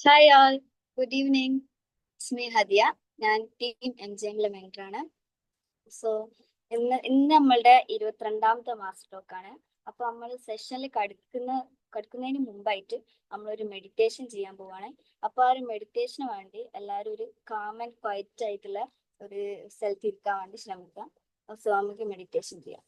Hi all, good evening. It's me Hadia. ഞാൻ team എൻജൈമിലെ മെൻറ്ററാണ്. So ഇന്ന് നമ്മളുടെ 22ാമത്തെ മാസ്റ്റർ ടോക്കാണ്. അപ്പോൾ നമ്മൾ സെഷനിൽ കടക്കുന്നതിന് മുമ്പായിട്ട് നമ്മളൊരു മെഡിറ്റേഷൻ ചെയ്യാൻ പോവാണ്. അപ്പോൾ ആ ഒരു മെഡിറ്റേഷന് വേണ്ടി എല്ലാവരും ഒരു കാം ആൻഡ് ക്വയറ്റ് ആയിട്ടുള്ള ഒരു സ്ഥലത്ത് ഇരിക്കാൻ വേണ്ടി ശ്രമിക്കാം. സോ നമുക്ക് മെഡിറ്റേഷൻ ചെയ്യാം.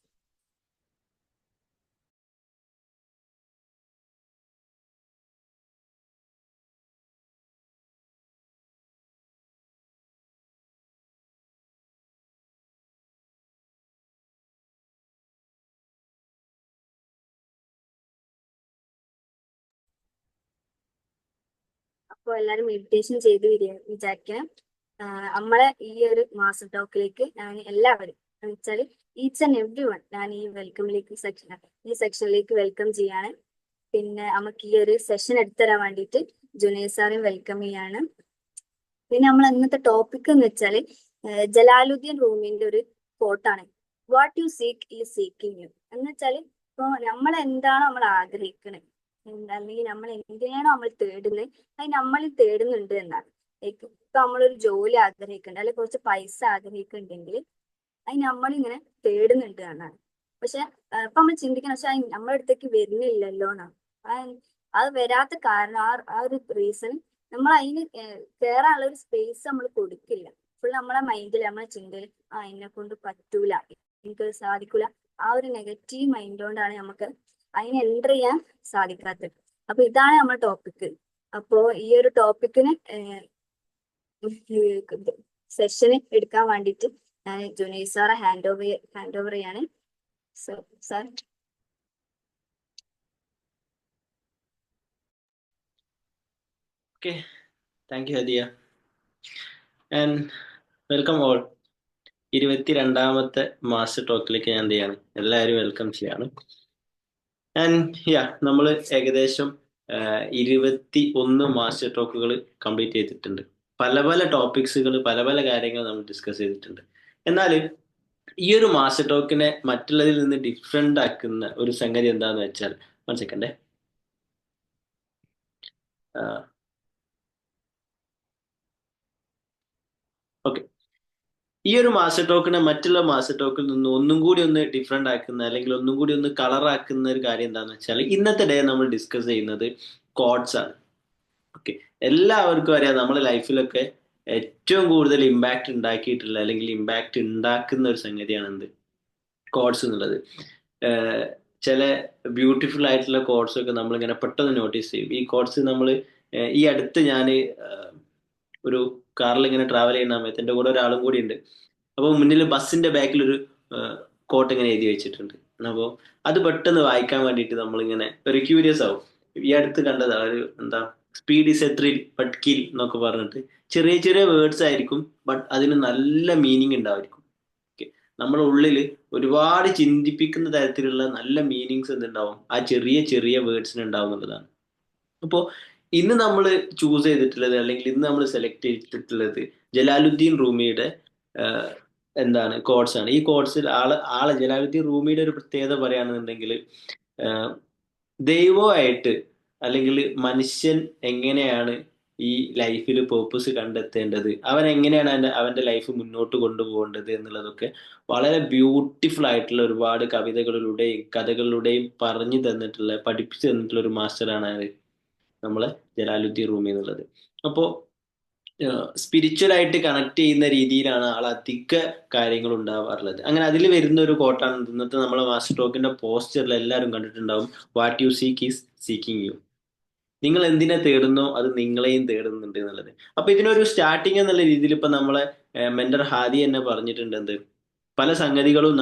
അപ്പോൾ എല്ലാവരും മെഡിറ്റേഷൻ ചെയ്ത് വിചാരിക്കണം. നമ്മളെ ഈ ഒരു മാസ്റ്റർ ടോക്കിലേക്ക് ഞാൻ എല്ലാവരും എന്ന് വെച്ചാൽ ഈച്ച് ആൻഡ് എവ്രി വൺ ഞാൻ ഈ സെക്ഷനിലേക്ക് വെൽക്കം ചെയ്യാണ്. പിന്നെ നമുക്ക് ഈ ഒരു സെഷൻ എടുത്തുതരാൻ വേണ്ടിയിട്ട് ജുനൈർ സാറിനെ വെൽക്കം ചെയ്യാണ്. പിന്നെ നമ്മൾ ഇന്നത്തെ ടോപ്പിക് എന്ന് വെച്ചാൽ ജലാലുദ്ദീൻ റൂമിന്റെ ഒരു കോട്ടാണ്. വാട്ട് യു സീക്ക് ഈ സീക്കിങ് യു എന്ന് വെച്ചാൽ ഇപ്പോൾ നമ്മൾ എന്താണോ നമ്മൾ ആഗ്രഹിക്കുന്നത്, അല്ലെങ്കിൽ നമ്മൾ എന്തിനാണോ നമ്മൾ തേടുന്നത്, അത് നമ്മളിൽ തേടുന്നുണ്ട് എന്നാണ്. ഇപ്പൊ നമ്മളൊരു ജോലി ആഗ്രഹിക്കുന്നുണ്ട്, അല്ലെങ്കിൽ കുറച്ച് പൈസ ആഗ്രഹിക്കുന്നുണ്ടെങ്കിൽ അത് നമ്മളിങ്ങനെ തേടുന്നുണ്ട് എന്നാണ്. പക്ഷെ ഇപ്പൊ നമ്മൾ ചിന്തിക്കണം, പക്ഷെ അത് നമ്മുടെ അടുത്തേക്ക് വരുന്നില്ലല്ലോ എന്നാണ്. അത് വരാത്ത കാരണം ആ ഒരു റീസൺ നമ്മൾ അതിന് കയറാനുള്ള ഒരു സ്പേസ് നമ്മൾ കൊടുക്കില്ല. ഫുൾ നമ്മളെ മൈൻഡിൽ നമ്മളെ ചിന്തയിൽ എന്നെ കൊണ്ട് പറ്റൂല, എനിക്കത് സാധിക്കൂല, ആ ഒരു നെഗറ്റീവ് മൈൻഡ് കൊണ്ടാണ് നമുക്ക് അതിന് എൻ്റർ ചെയ്യാൻ സാധിക്കാത്തത്. അപ്പൊ ഇതാണ് നമ്മുടെ ടോപ്പിക്. അപ്പോ ഈ ഒരു ടോപ്പിക്കിന് സെഷന് എടുക്കാൻ വേണ്ടിയിട്ട് ഞാൻ ജുനൈർ സാറെ ഹാൻഡ് ഓവർ ചെയ്യാണ്. So sir. Okay, thank you, Hadia. And welcome all. 22ാമത്തെ മാസ്റ്റർ ടോക്കിലേക്ക് ഞാൻ എന്ത് ചെയ്യാണ്, എല്ലാവരും വെൽക്കം ചെയ്യാണ്. ആൻഡ് നമ്മൾ ഏകദേശം 21 മാസ്റ്റർ ടോക്കുകൾ കംപ്ലീറ്റ് ചെയ്തിട്ടുണ്ട്. പല പല ടോപ്പിക്സുകൾ, പല പല കാര്യങ്ങൾ നമ്മൾ ഡിസ്കസ് ചെയ്തിട്ടുണ്ട്. എന്നാൽ ഈ ഒരു മാസ്റ്റർ ടോക്കിനെ മറ്റുള്ളതിൽ നിന്ന് ഡിഫറെൻ്റ് ആക്കുന്ന ഒരു സംഗതി എന്താന്ന് വെച്ചാൽ, 1 സെക്കൻഡേ. ഓക്കെ, ഈ ഒരു മാസ്റ്റർ ടോക്കിനെ മറ്റുള്ള മാസ്റ്റർ ടോക്കിൽ നിന്ന് ഒന്നും കൂടി ഒന്ന് ഡിഫറെൻ്റ് ആക്കുന്ന, അല്ലെങ്കിൽ ഒന്നും കൂടി ഒന്ന് കളർ ആക്കുന്ന ഒരു കാര്യം എന്താണെന്ന് വെച്ചാൽ, ഇന്നത്തെ ഡേ നമ്മൾ ഡിസ്കസ് ചെയ്യുന്നത് കോഡ്സ് ആണ്. ഓക്കെ, എല്ലാവർക്കും അറിയാം നമ്മുടെ ലൈഫിലൊക്കെ ഏറ്റവും കൂടുതൽ ഇമ്പാക്റ്റ് ഉണ്ടാക്കിയിട്ടുള്ള, അല്ലെങ്കിൽ ഇമ്പാക്റ്റ് ഉണ്ടാക്കുന്ന ഒരു സംഗതിയാണ് എന്ത്, കോഡ്സ് എന്നുള്ളത്. ചില ബ്യൂട്ടിഫുൾ ആയിട്ടുള്ള കോഡ്സ് ഒക്കെ നമ്മളിങ്ങനെ പെട്ടെന്ന് നോട്ടീസ് ചെയ്യും. ഈ കോഡ്സ് നമ്മൾ ഈ അടുത്ത് ഞാൻ ഒരു കാറിൽ ഇങ്ങനെ ട്രാവൽ ചെയ്യുന്ന സമയത്ത് എൻ്റെ കൂടെ ഒരാളും കൂടി ഉണ്ട്. അപ്പോൾ മുന്നിൽ ബസ്സിന്റെ ബാക്കിൽ ഒരു കോട്ട് ഇങ്ങനെ എഴുതി വെച്ചിട്ടുണ്ട്. അപ്പോൾ അത് പെട്ടെന്ന് വായിക്കാൻ വേണ്ടിയിട്ട് നമ്മളിങ്ങനെ ഒരു ക്യൂരിയസ് ആവും. ഈ അടുത്ത് കണ്ടതാ, ഒരു എന്താ, speed is A thrill but kill എന്നൊക്കെ പറഞ്ഞിട്ട് ചെറിയ ചെറിയ വേർഡ്സ് ആയിരിക്കും, ബട്ട് അതിന് നല്ല മീനിങ് ഉണ്ടായിരിക്കും. ഓക്കെ, നമ്മുടെ ഉള്ളിൽ ഒരുപാട് ചിന്തിപ്പിക്കുന്ന തരത്തിലുള്ള നല്ല മീനിങ്സ് എന്തുണ്ടാവും ആ ചെറിയ ചെറിയ വേർഡ്സിന് ഉണ്ടാവും എന്നുള്ളതാണ്. അപ്പോൾ ഇന്ന് നമ്മൾ ചൂസ് ചെയ്തിട്ടുള്ളത്, അല്ലെങ്കിൽ ഇന്ന് നമ്മൾ സെലക്ട് ചെയ്തിട്ടുള്ളത് ജലാലുദ്ദീൻ റൂമിയുടെ എന്താണ്, കോഡ്സ് ആണ്. ഈ കോഡ്സിൽ ആളെ ജലാലുദ്ദീൻ റൂമിയുടെ ഒരു പ്രത്യേകത പറയുകയാണെന്നുണ്ടെങ്കിൽ, ദൈവമായിട്ട് അല്ലെങ്കിൽ മനുഷ്യൻ എങ്ങനെയാണ് ഈ ലൈഫിൽ പേർപ്പസ് കണ്ടെത്തേണ്ടത്, അവൻ എങ്ങനെയാണ് അവന്റെ ലൈഫ് മുന്നോട്ട് കൊണ്ടുപോകേണ്ടത് എന്നുള്ളതൊക്കെ വളരെ ബ്യൂട്ടിഫുൾ ആയിട്ടുള്ള ഒരുപാട് കവിതകളിലൂടെയും കഥകളിലൂടെയും പറഞ്ഞു തന്നിട്ടുള്ള, പഠിപ്പിച്ചു തന്നിട്ടുള്ള ഒരു മാസ്റ്ററാണ് നമ്മളെ ജലാലുദ്ദീൻ റൂമി എന്നുള്ളത്. അപ്പോൾ സ്പിരിച്വൽ ആയിട്ട് കണക്ട് ചെയ്യുന്ന രീതിയിലാണ് ആൾ അധിക കാര്യങ്ങൾ ഉണ്ടാവാറുള്ളത്. അങ്ങനെ അതിൽ വരുന്ന ഒരു കോട്ടാണ് ഇന്നത്തെ നമ്മളെ മാസ്റ്റർ ടോക്കിന്റെ പോസ്റ്ററിൽ എല്ലാവരും കണ്ടിട്ടുണ്ടാവും. What you seek is seeking you. നിങ്ങൾ എന്തിനെ തേടുന്നോ അത് നിങ്ങളെയും തേടുന്നുണ്ട് എന്നുള്ളത്. അപ്പൊ ഇതിനൊരു സ്റ്റാർട്ടിങ് എന്നുള്ള രീതിയിൽ ഇപ്പൊ നമ്മളെ മെന്റർ ഹാദി എന്നെ പറഞ്ഞിട്ടുണ്ട് എന്ത്, പല സംഗതികളും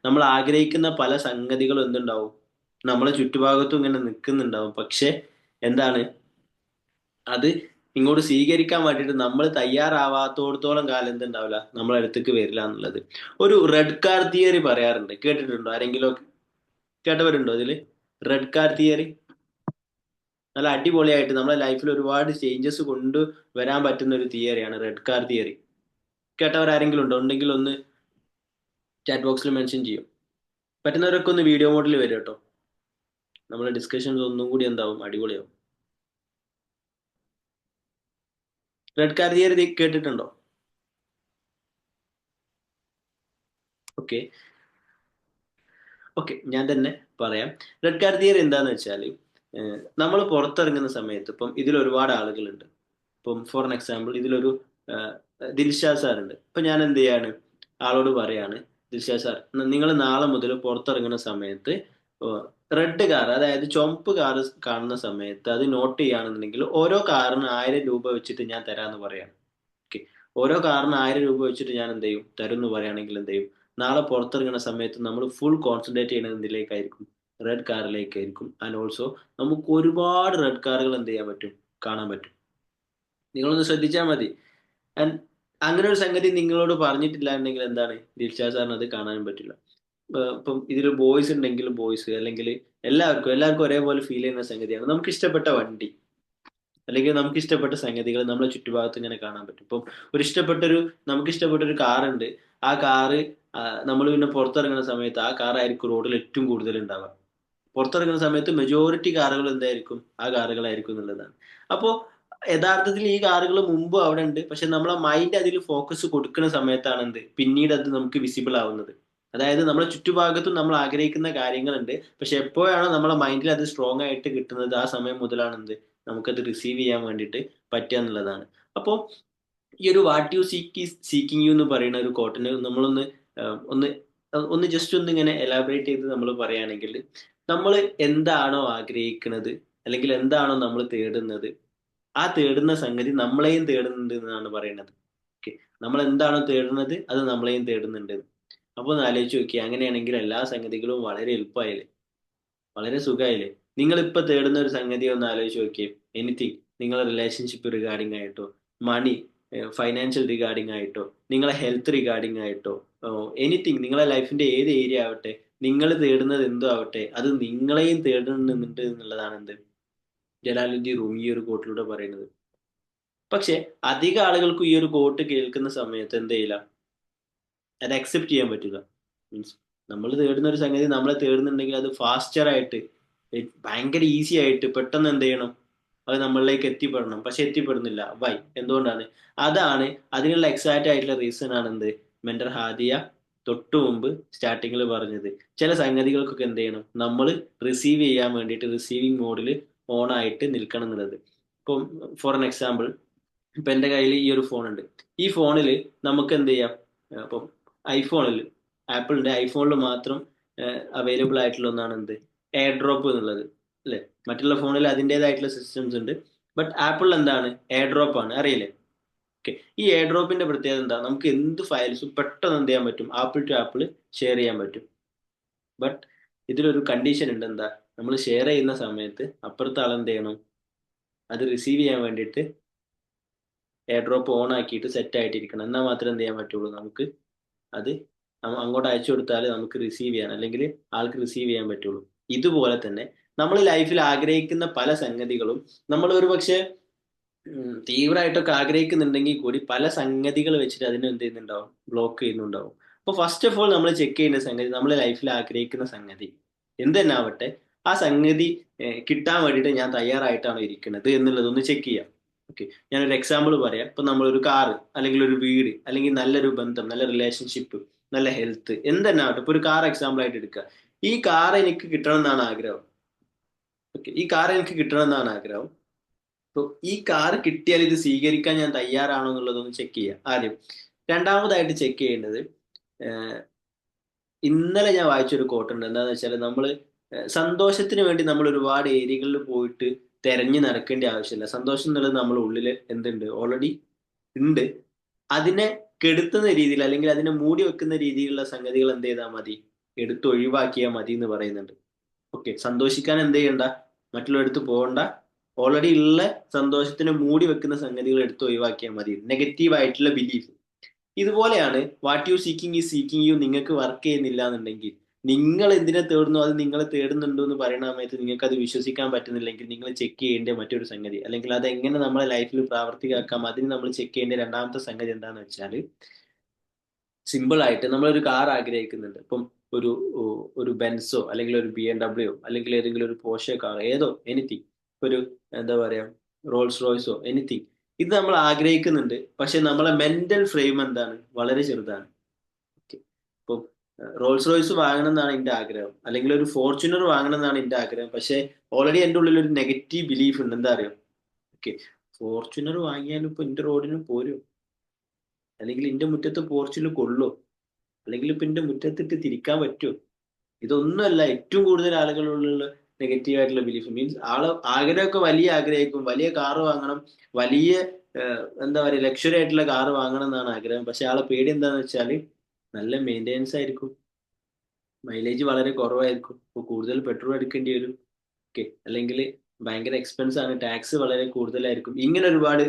നമ്മൾ ആഗ്രഹിക്കുന്ന പല സംഗതികളും എന്തുണ്ടാവും നമ്മളെ ചുറ്റുഭാഗത്തും ഇങ്ങനെ നിൽക്കുന്നുണ്ടാവും. പക്ഷെ എന്താണ്, അത് ഇങ്ങോട്ട് സ്വീകരിക്കാൻ വേണ്ടിയിട്ട് നമ്മൾ തയ്യാറാവാത്തോടത്തോളം കാലം എന്തുണ്ടാവില്ല, നമ്മളെ അടുത്തേക്ക് വരില്ല എന്നുള്ളത്. ഒരു റെഡ് കാർ തിയറി പറയാറുണ്ട്, കേട്ടിട്ടുണ്ടോ ആരെങ്കിലും? കേട്ടവരുണ്ടോ ഇതില്? റെഡ് കാർ തിയറി നല്ല അടിപൊളിയായിട്ട് നമ്മളെ ലൈഫിൽ ഒരുപാട് ചേഞ്ചസ് കൊണ്ടുവരാൻ പറ്റുന്ന ഒരു തിയറിയാണ് റെഡ് കാർ തിയറി. കേട്ടവർ ആരെങ്കിലും ഉണ്ടോ? ഉണ്ടെങ്കിൽ ഒന്ന് ചാറ്റ് ബോക്സിൽ മെൻഷൻ ചെയ്യും. പറ്റുന്നവരൊക്കെ ഒന്ന് വീഡിയോ മോഡിൽ വരും കേട്ടോ. നമ്മുടെ ഡിസ്കഷൻസ് ഒന്നും കൂടി എന്താവും, അടിപൊളിയാവും. റെഡ് കാർ തിയറി കേട്ടിട്ടുണ്ടോ? ഓക്കെ, ഓക്കെ, ഞാൻ തന്നെ പറയാം. റെഡ് കാർ തിയറി എന്താന്ന് വെച്ചാൽ, നമ്മൾ പുറത്തിറങ്ങുന്ന സമയത്ത് ഇപ്പം ഇതിൽ ഒരുപാട് ആളുകളുണ്ട്. ഇപ്പം ഫോർ എൻ എക്സാമ്പിൾ ഇതിലൊരു ദിൽഷാദ് സാർ ഉണ്ട്. ഇപ്പൊ ഞാൻ എന്ത് ചെയ്യാണ്, ആളോട് പറയാണ്, ദിൽഷാദ് സാർ, നിങ്ങൾ നാളെ മുതൽ പുറത്തിറങ്ങുന്ന സമയത്ത് റെഡ് കാർ, അതായത് ചുവപ്പ് കാർ കാണുന്ന സമയത്ത് അത് നോട്ട് ചെയ്യുകയാണെന്നുണ്ടെങ്കിൽ ഓരോ കാറിന് 1000 രൂപ വെച്ചിട്ട് ഞാൻ തരാമെന്ന് പറയാം. ഓക്കെ, ഓരോ കാറിന് 1000 രൂപ വെച്ചിട്ട് ഞാൻ എന്ത് ചെയ്യും, തരും എന്ന് പറയുകയാണെങ്കിൽ എന്ത് ചെയ്യും, നാളെ പുറത്തിറങ്ങുന്ന സമയത്ത് നമ്മൾ ഫുൾ കോൺസെൻട്രേറ്റ് ചെയ്യുന്നത് എന്തിലേക്കായിരിക്കും, റെഡ് കാറിലേക്കായിരിക്കും. ആൻഡ് ഓൾസോ നമുക്ക് ഒരുപാട് റെഡ് കാറുകൾ എന്ത് ചെയ്യാൻ പറ്റും, കാണാൻ പറ്റും. നിങ്ങളൊന്ന് ശ്രദ്ധിച്ചാൽ മതി. ആൻഡ് അങ്ങനെ ഒരു സംഗതി നിങ്ങളോട് പറഞ്ഞിട്ടില്ല എന്നുണ്ടെങ്കിൽ എന്താണ്, ദിൽഷാദ് സാറിന് അത് കാണാനും പറ്റില്ല. ഇപ്പം ഇതിൽ ബോയ്സ് ഉണ്ടെങ്കിൽ ബോയ്സ്, അല്ലെങ്കിൽ എല്ലാവർക്കും എല്ലാവർക്കും ഒരേപോലെ ഫീൽ ചെയ്യുന്ന സംഗതിയാണ് നമുക്ക് ഇഷ്ടപ്പെട്ട വണ്ടി, അല്ലെങ്കിൽ നമുക്ക് ഇഷ്ടപ്പെട്ട സംഗതികൾ നമ്മളെ ചുറ്റുഭാഗത്ത് ഇങ്ങനെ കാണാൻ പറ്റും. ഇപ്പം നമുക്ക് ഇഷ്ടപ്പെട്ട ഒരു കാറുണ്ട്. ആ കാറ് നമ്മൾ പിന്നെ പുറത്തിറങ്ങുന്ന സമയത്ത് ആ കാറായിരിക്കും റോഡിൽ ഏറ്റവും കൂടുതൽ ഉണ്ടാവുക. പുറത്തിറങ്ങുന്ന സമയത്ത് മെജോറിറ്റി കാറുകൾ എന്തായിരിക്കും, ആ കാറുകളായിരിക്കും എന്നുള്ളതാണ്. അപ്പോൾ യഥാർത്ഥത്തിൽ ഈ കാറുകൾ മുമ്പ് അവിടെ ഉണ്ട്, പക്ഷെ നമ്മളെ മൈൻഡ് അതിൽ ഫോക്കസ് കൊടുക്കുന്ന സമയത്താണ് എന്ത്, പിന്നീട് അത് നമുക്ക് വിസിബിൾ ആവുന്നത്. അതായത് നമ്മുടെ ചുറ്റുഭാഗത്തും നമ്മൾ ആഗ്രഹിക്കുന്ന കാര്യങ്ങളുണ്ട്, പക്ഷെ എപ്പോഴാണോ നമ്മളെ മൈൻഡിൽ അത് സ്ട്രോങ് ആയിട്ട് കിട്ടുന്നത്, ആ സമയം മുതലാണ് എന്ത്, നമുക്കത് റിസീവ് ചെയ്യാൻ വേണ്ടിയിട്ട് പറ്റുക എന്നുള്ളതാണ്. അപ്പോൾ ഈ ഒരു what you seek is seeking you എന്ന് പറയുന്ന ഒരു കോട്ടിന് നമ്മളൊന്ന് ഒന്ന് ഒന്ന് ജസ്റ്റ് ഒന്ന് ഇങ്ങനെ എലാബറേറ്റ് ചെയ്ത് നമ്മൾ പറയുകയാണെങ്കിൽ, നമ്മൾ എന്താണോ ആഗ്രഹിക്കുന്നത്, അല്ലെങ്കിൽ എന്താണോ നമ്മൾ തേടുന്നത്, ആ തേടുന്ന സംഗതി നമ്മളെയും തേടുന്നുണ്ട് എന്നാണ് പറയുന്നത്. ഓക്കെ, നമ്മൾ എന്താണോ തേടുന്നത് അത് നമ്മളെയും തേടുന്നുണ്ട്. അപ്പോൾ ഒന്ന് ആലോചിച്ച് നോക്കിയേ, അങ്ങനെയാണെങ്കിൽ എല്ലാ സംഗതികളും വളരെ എളുപ്പമായില്ലേ, വളരെ സുഖമായില്ലേ. നിങ്ങൾ ഇപ്പൊ തേടുന്ന ഒരു സംഗതി ഒന്ന് ആലോചിച്ച് നോക്കിയേ. എനിത്തിങ്, നിങ്ങളെ റിലേഷൻഷിപ്പ് റിഗാർഡിംഗ് ആയിട്ടോ, മണി, ഫൈനാൻഷ്യൽ റിഗാർഡിംഗ് ആയിട്ടോ, നിങ്ങളെ ഹെൽത്ത് റിഗാർഡിംഗ് ആയിട്ടോ, എനിത്തിങ്, നിങ്ങളെ ലൈഫിന്റെ ഏത് ഏരിയ ആവട്ടെ, നിങ്ങൾ തേടുന്നത് എന്തോ ആവട്ടെ, അത് നിങ്ങളെയും തേടുന്നുണ്ട് എന്നുള്ളതാണ് എന്ത്, ജലാലുദ്ദീൻ റൂമി ഈ ഒരു കോട്ടിലൂടെ പറയുന്നത്. പക്ഷെ അധിക ആളുകൾക്കും ഈ ഒരു കോട്ട് കേൾക്കുന്ന സമയത്ത് എന്ത് ചെയ്യില്ല, അത് അക്സെപ്റ്റ് ചെയ്യാൻ പറ്റില്ല. മീൻസ് നമ്മൾ തേടുന്ന ഒരു സംഗതി നമ്മളെ തേടുന്നുണ്ടെങ്കിൽ അത് ഫാസ്റ്റർ ആയിട്ട്, ഭയങ്കര ഈസി ആയിട്ട് പെട്ടെന്ന് എന്ത് ചെയ്യണം, അത് നമ്മളിലേക്ക് എത്തിപ്പെടണം. പക്ഷെ എത്തിപ്പെടുന്നില്ല. വൈ, എന്തുകൊണ്ടാണ്? അതാണ്, അതിനുള്ള എക്സാക്റ്റ് ആയിട്ടുള്ള റീസൺ ആണ് എന്ത്, മെന്റർ ഹാദിയ തൊട്ടു മുമ്പ് സ്റ്റാർട്ടിങ്ങിൽ പറഞ്ഞത്. ചില സംഗതികൾക്കൊക്കെ എന്ത് ചെയ്യണം, നമ്മൾ റിസീവ് ചെയ്യാൻ വേണ്ടിയിട്ട് റിസീവിങ് മോഡിൽ ഓൺ ആയിട്ട് നിൽക്കണം എന്നുള്ളത്. ഇപ്പം ഫോർ എൻ എക്സാമ്പിൾ, ഇപ്പൊ എന്റെ കയ്യിൽ ഈ ഒരു ഫോൺ ഉണ്ട്. ഈ ഫോണിൽ നമുക്ക് എന്ത് ചെയ്യാം, അപ്പം ഐഫോണിൽ, ആപ്പിളിന്റെ ഐഫോണിൽ മാത്രം അവൈലബിൾ ആയിട്ടുള്ള ഒന്നാണ് എന്ത്, എയർ ഡ്രോപ്പ് എന്നുള്ളത്, അല്ലെ? മറ്റുള്ള ഫോണിൽ അതിൻ്റെതായിട്ടുള്ള സിസ്റ്റംസ് ഉണ്ട്. ബട്ട് ആപ്പിൾ എന്താണ്, എയർ ഡ്രോപ്പ് ആണ്, അറിയില്ലേ? ഓക്കെ, ഈ എയർ ഡ്രോപ്പിന്റെ പ്രത്യേകത എന്താ, നമുക്ക് എന്ത് ഫയൽസും പെട്ടെന്ന് എന്ത് ചെയ്യാൻ പറ്റും, ആപ്പിൾ ടു ആപ്പിൾ ഷെയർ ചെയ്യാൻ പറ്റും. ബട്ട് ഇതിലൊരു കണ്ടീഷൻ ഉണ്ട്. എന്താ, നമ്മൾ ഷെയർ ചെയ്യുന്ന സമയത്ത് അപ്പുറത്തെ ആൾ എന്ത് ചെയ്യണം, അത് റിസീവ് ചെയ്യാൻ വേണ്ടിയിട്ട് എയർ ഡ്രോപ്പ് ഓൺ ആക്കിയിട്ട് സെറ്റ് ആയിട്ടിരിക്കണം. എന്നാൽ മാത്രമേ എന്ത് ചെയ്യാൻ പറ്റുള്ളൂ, നമുക്ക് അത് അങ്ങോട്ട് അയച്ചു കൊടുത്താൽ നമുക്ക് റിസീവ് ചെയ്യാൻ, അല്ലെങ്കിൽ ആൾക്ക് റിസീവ് ചെയ്യാൻ പറ്റുള്ളൂ. ഇതുപോലെ തന്നെ നമ്മൾ ലൈഫിൽ ആഗ്രഹിക്കുന്ന പല സംഗതികളും നമ്മൾ ഒരു പക്ഷേ തീവ്രമായിട്ടൊക്കെ ആഗ്രഹിക്കുന്നുണ്ടെങ്കിൽ കൂടി പല സംഗതികൾ വെച്ചിട്ട് അതിനെ എന്ത് ചെയ്യുന്നുണ്ടാവും, ബ്ലോക്ക് ചെയ്യുന്നുണ്ടാവും. അപ്പോൾ ഫസ്റ്റ് ഓഫ് ഓൾ നമ്മൾ ചെക്ക് ചെയ്യേണ്ട സംഗതി, നമ്മൾ ലൈഫിൽ ആഗ്രഹിക്കുന്ന സംഗതി എന്ത് തന്നെ ആവട്ടെ, ആ സംഗതി കിട്ടാൻ വേണ്ടിയിട്ട് ഞാൻ തയ്യാറായിട്ടാണോ ഇരിക്കുന്നത് എന്നുള്ളതൊന്ന് ചെക്ക് ചെയ്യാം. ഓക്കെ, ഞാനൊരു എക്സാമ്പിൾ പറയാം. ഇപ്പൊ നമ്മളൊരു കാറ്, അല്ലെങ്കിൽ ഒരു വീട്, അല്ലെങ്കിൽ നല്ലൊരു ബന്ധം, നല്ല റിലേഷൻഷിപ്പ്, നല്ല ഹെൽത്ത്, എന്ത് തന്നെ ആവട്ടെ, ഇപ്പൊ ഒരു കാർ എക്സാമ്പിൾ ആയിട്ട് എടുക്കുക. ഈ കാർ എനിക്ക് കിട്ടണം എന്നാണ് ആഗ്രഹം. ഓക്കെ, ഈ കാർ എനിക്ക് കിട്ടണം എന്നാണ് ആഗ്രഹം. അപ്പൊ ഈ കാർ കിട്ടിയാൽ ഇത് സ്വീകരിക്കാൻ ഞാൻ തയ്യാറാണോ എന്നുള്ളതൊന്ന് ചെക്ക് ചെയ്യുക ആദ്യം. രണ്ടാമതായിട്ട് ചെക്ക് ചെയ്യേണ്ടത്, ഇന്നലെ ഞാൻ വായിച്ചൊരു കോട്ടുണ്ട്. എന്താണെന്ന് വെച്ചാൽ, നമ്മൾ സന്തോഷത്തിന് വേണ്ടി നമ്മൾ ഒരുപാട് ഏരിയകളിൽ പോയിട്ട് തെരഞ്ഞു നടക്കേണ്ട ആവശ്യമില്ല. സന്തോഷം എന്നുള്ളത് നമ്മുടെ ഉള്ളിൽ എന്തുണ്ട്, ഓൾറെഡി ഉണ്ട്. അതിനെ കെടുത്തുന്ന രീതിയിൽ, അല്ലെങ്കിൽ അതിനെ മൂടി വെക്കുന്ന രീതിയിലുള്ള സംഗതികൾ എന്ത് ചെയ്താൽ മതി, എടുത്ത് ഒഴിവാക്കിയാൽ മതി എന്ന് പറയുന്നുണ്ട്. ഓക്കെ, സന്തോഷിക്കാൻ എന്ത് ചെയ്യണ്ട, മറ്റുള്ളവരടുത്ത് പോകണ്ട. ഓൾറെഡി ഉള്ള സന്തോഷത്തിനെ മൂടി വെക്കുന്ന സംഗതികൾ എടുത്ത് ഒഴിവാക്കിയാൽ മതി. നെഗറ്റീവ് ആയിട്ടുള്ള ബിലീഫ്. ഇതുപോലെയാണ് വാട്ട് യു സീക്കിംഗ് ഈ സീക്കിംഗ് യു നിങ്ങൾക്ക് വർക്ക് ചെയ്യുന്നില്ല എന്നുണ്ടെങ്കിൽ, നിങ്ങൾ എന്തിനെ തേടുന്നു അത് നിങ്ങളെ തേടുന്നുണ്ടോ എന്ന് പറയുന്ന സമയത്ത് നിങ്ങൾക്ക് അത് വിശ്വസിക്കാൻ പറ്റുന്നില്ലെങ്കിൽ, നിങ്ങൾ ചെക്ക് ചെയ്യേണ്ട മറ്റൊരു സംഗതി, അല്ലെങ്കിൽ അത് എങ്ങനെ നമ്മളെ ലൈഫിൽ പ്രാവർത്തികമാക്കാം, അതിന് നമ്മൾ ചെക്ക് ചെയ്യേണ്ട രണ്ടാമത്തെ സംഗതി എന്താണെന്ന് വെച്ചാൽ, സിമ്പിൾ ആയിട്ട് നമ്മളൊരു കാർ ആഗ്രഹിക്കുന്നുണ്ട്. ഇപ്പം ഒരു ഒരു ബെൻസോ, അല്ലെങ്കിൽ ഒരു BMW, അല്ലെങ്കിൽ ഏതെങ്കിലും ഒരു പോർഷെ കാർ, ഏതോ എനിത്തിങ്, ഒരു എന്താ പറയാ, റോൾസ് റോയ്സോ, എനിത്തിങ്. ഇത് നമ്മൾ ആഗ്രഹിക്കുന്നുണ്ട്, പക്ഷെ നമ്മളെ മെന്റൽ ഫ്രെയിം എന്താണ്, വളരെ ചെറുതാണ്. ഇപ്പൊ റോൾസ് റോയ്സ് വാങ്ങണം എന്നാണ് എന്റെ ആഗ്രഹം, അല്ലെങ്കിൽ ഒരു ഫോർച്യൂണർ വാങ്ങണം എന്നാണ് എന്റെ ആഗ്രഹം. പക്ഷെ ഓൾറെഡി എന്റെ ഉള്ളിൽ ഒരു നെഗറ്റീവ് ബിലീഫ് ഉണ്ട്. എന്താ അറിയോ? ഓക്കെ, ഫോർച്യൂണർ വാങ്ങിയാലും ഇപ്പൊ എന്റെ റോഡിന് പോരും, അല്ലെങ്കിൽ എന്റെ മുറ്റത്ത് പോർച്ചിൽ കൊള്ളോ, അല്ലെങ്കിൽ ഇപ്പൊ എന്റെ മുറ്റത്തിട്ട് തിരിക്കാൻ പറ്റുമോ? ഇതൊന്നുമല്ല ഏറ്റവും കൂടുതൽ ആളുകളുള്ള നെഗറ്റീവ് ആയിട്ടുള്ള ബിലീഫ്. മീൻസ് ആഗ്രഹമൊക്കെ വലിയ ആഗ്രഹിക്കും, വലിയ കാറ് വാങ്ങണം, വലിയ എന്താ പറയുക ലക്ഷറി ആയിട്ടുള്ള കാറ് വാങ്ങണം എന്നാണ് ആഗ്രഹം. പക്ഷെ ആളെ പേടി എന്താന്ന് വെച്ചാൽ നല്ല മെയിൻ്റെനൻസ് ആയിരിക്കും, മൈലേജ് വളരെ കുറവായിരിക്കും, ഇപ്പോൾ കൂടുതൽ പെട്രോൾ എടുക്കേണ്ടി വരും. ഓക്കെ, അല്ലെങ്കിൽ ഭയങ്കര എക്സ്പെൻസ് ആണ്, ടാക്സ് വളരെ കൂടുതലായിരിക്കും. ഇങ്ങനെ ഒരുപാട്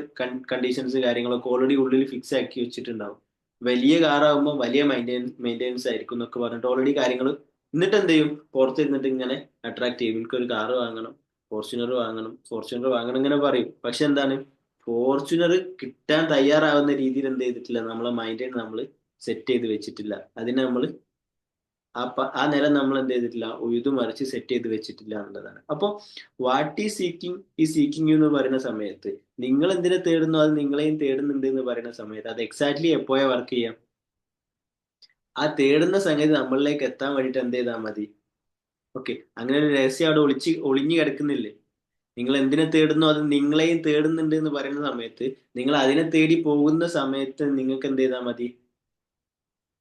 കണ്ടീഷൻസ് കാര്യങ്ങളൊക്കെ ഓൾറെഡി ഉള്ളിൽ ഫിക്സ് ആക്കി വെച്ചിട്ടുണ്ടാവും. വലിയ കാറാകുമ്പോൾ വലിയ മെയിൻ്റെനൻസ് ആയിരിക്കും എന്നൊക്കെ പറഞ്ഞിട്ട് ഓൾറെഡി കാര്യങ്ങൾ, എന്നിട്ട് എന്ത് ചെയ്യും, പുറത്തിരുന്നിട്ട് ഇങ്ങനെ അട്രാക്ട് ചെയ്യും, എനിക്കൊരു കാറ് വാങ്ങണം, ഫോർച്യൂണർ വാങ്ങണം, ഫോർച്യൂണർ വാങ്ങണം ഇങ്ങനെ പറയും. പക്ഷെ എന്താണ്, ഫോർച്യൂണർ കിട്ടാൻ തയ്യാറാവുന്ന രീതിയിൽ എന്ത് ചെയ്തിട്ടില്ല, നമ്മളെ മൈൻഡിനെ നമ്മൾ സെറ്റ് ചെയ്ത് വെച്ചിട്ടില്ല. അതിനെ നമ്മൾ ആ നിലം നമ്മൾ എന്ത് ചെയ്തിട്ടില്ല, ഉഴുതുമറിച്ച് സെറ്റ് ചെയ്ത് വെച്ചിട്ടില്ല എന്നുള്ളതാണ്. അപ്പൊ വാട്ട് ഈസ് സീക്കിംഗ് ഈ സീക്കിംഗ് എന്ന് പറയുന്ന സമയത്ത്, നിങ്ങൾ എന്തിനെ തേടുന്നു അത് നിങ്ങളെയും തേടുന്നുണ്ട് എന്ന് പറയുന്ന സമയത്ത്, അത് എക്സാക്ട്ലി എപ്പോഴാ വർക്ക് ചെയ്യാം? ആ തേടുന്ന സംഗതി നമ്മളിലേക്ക് എത്താൻ വേണ്ടിയിട്ട് എന്ത് ചെയ്താൽ മതി? ഓക്കെ, അങ്ങനെ ഒരു രഹസ്യം അവിടെ ഒളിഞ്ഞു കിടക്കുന്നില്ലേ? നിങ്ങൾ എന്തിനെ തേടുന്നു അത് നിങ്ങളെയും തേടുന്നുണ്ട് എന്ന് പറയുന്ന സമയത്ത്, നിങ്ങൾ അതിനെ തേടി പോകുന്ന സമയത്ത് നിങ്ങൾക്ക് എന്ത് ചെയ്താൽ മതി?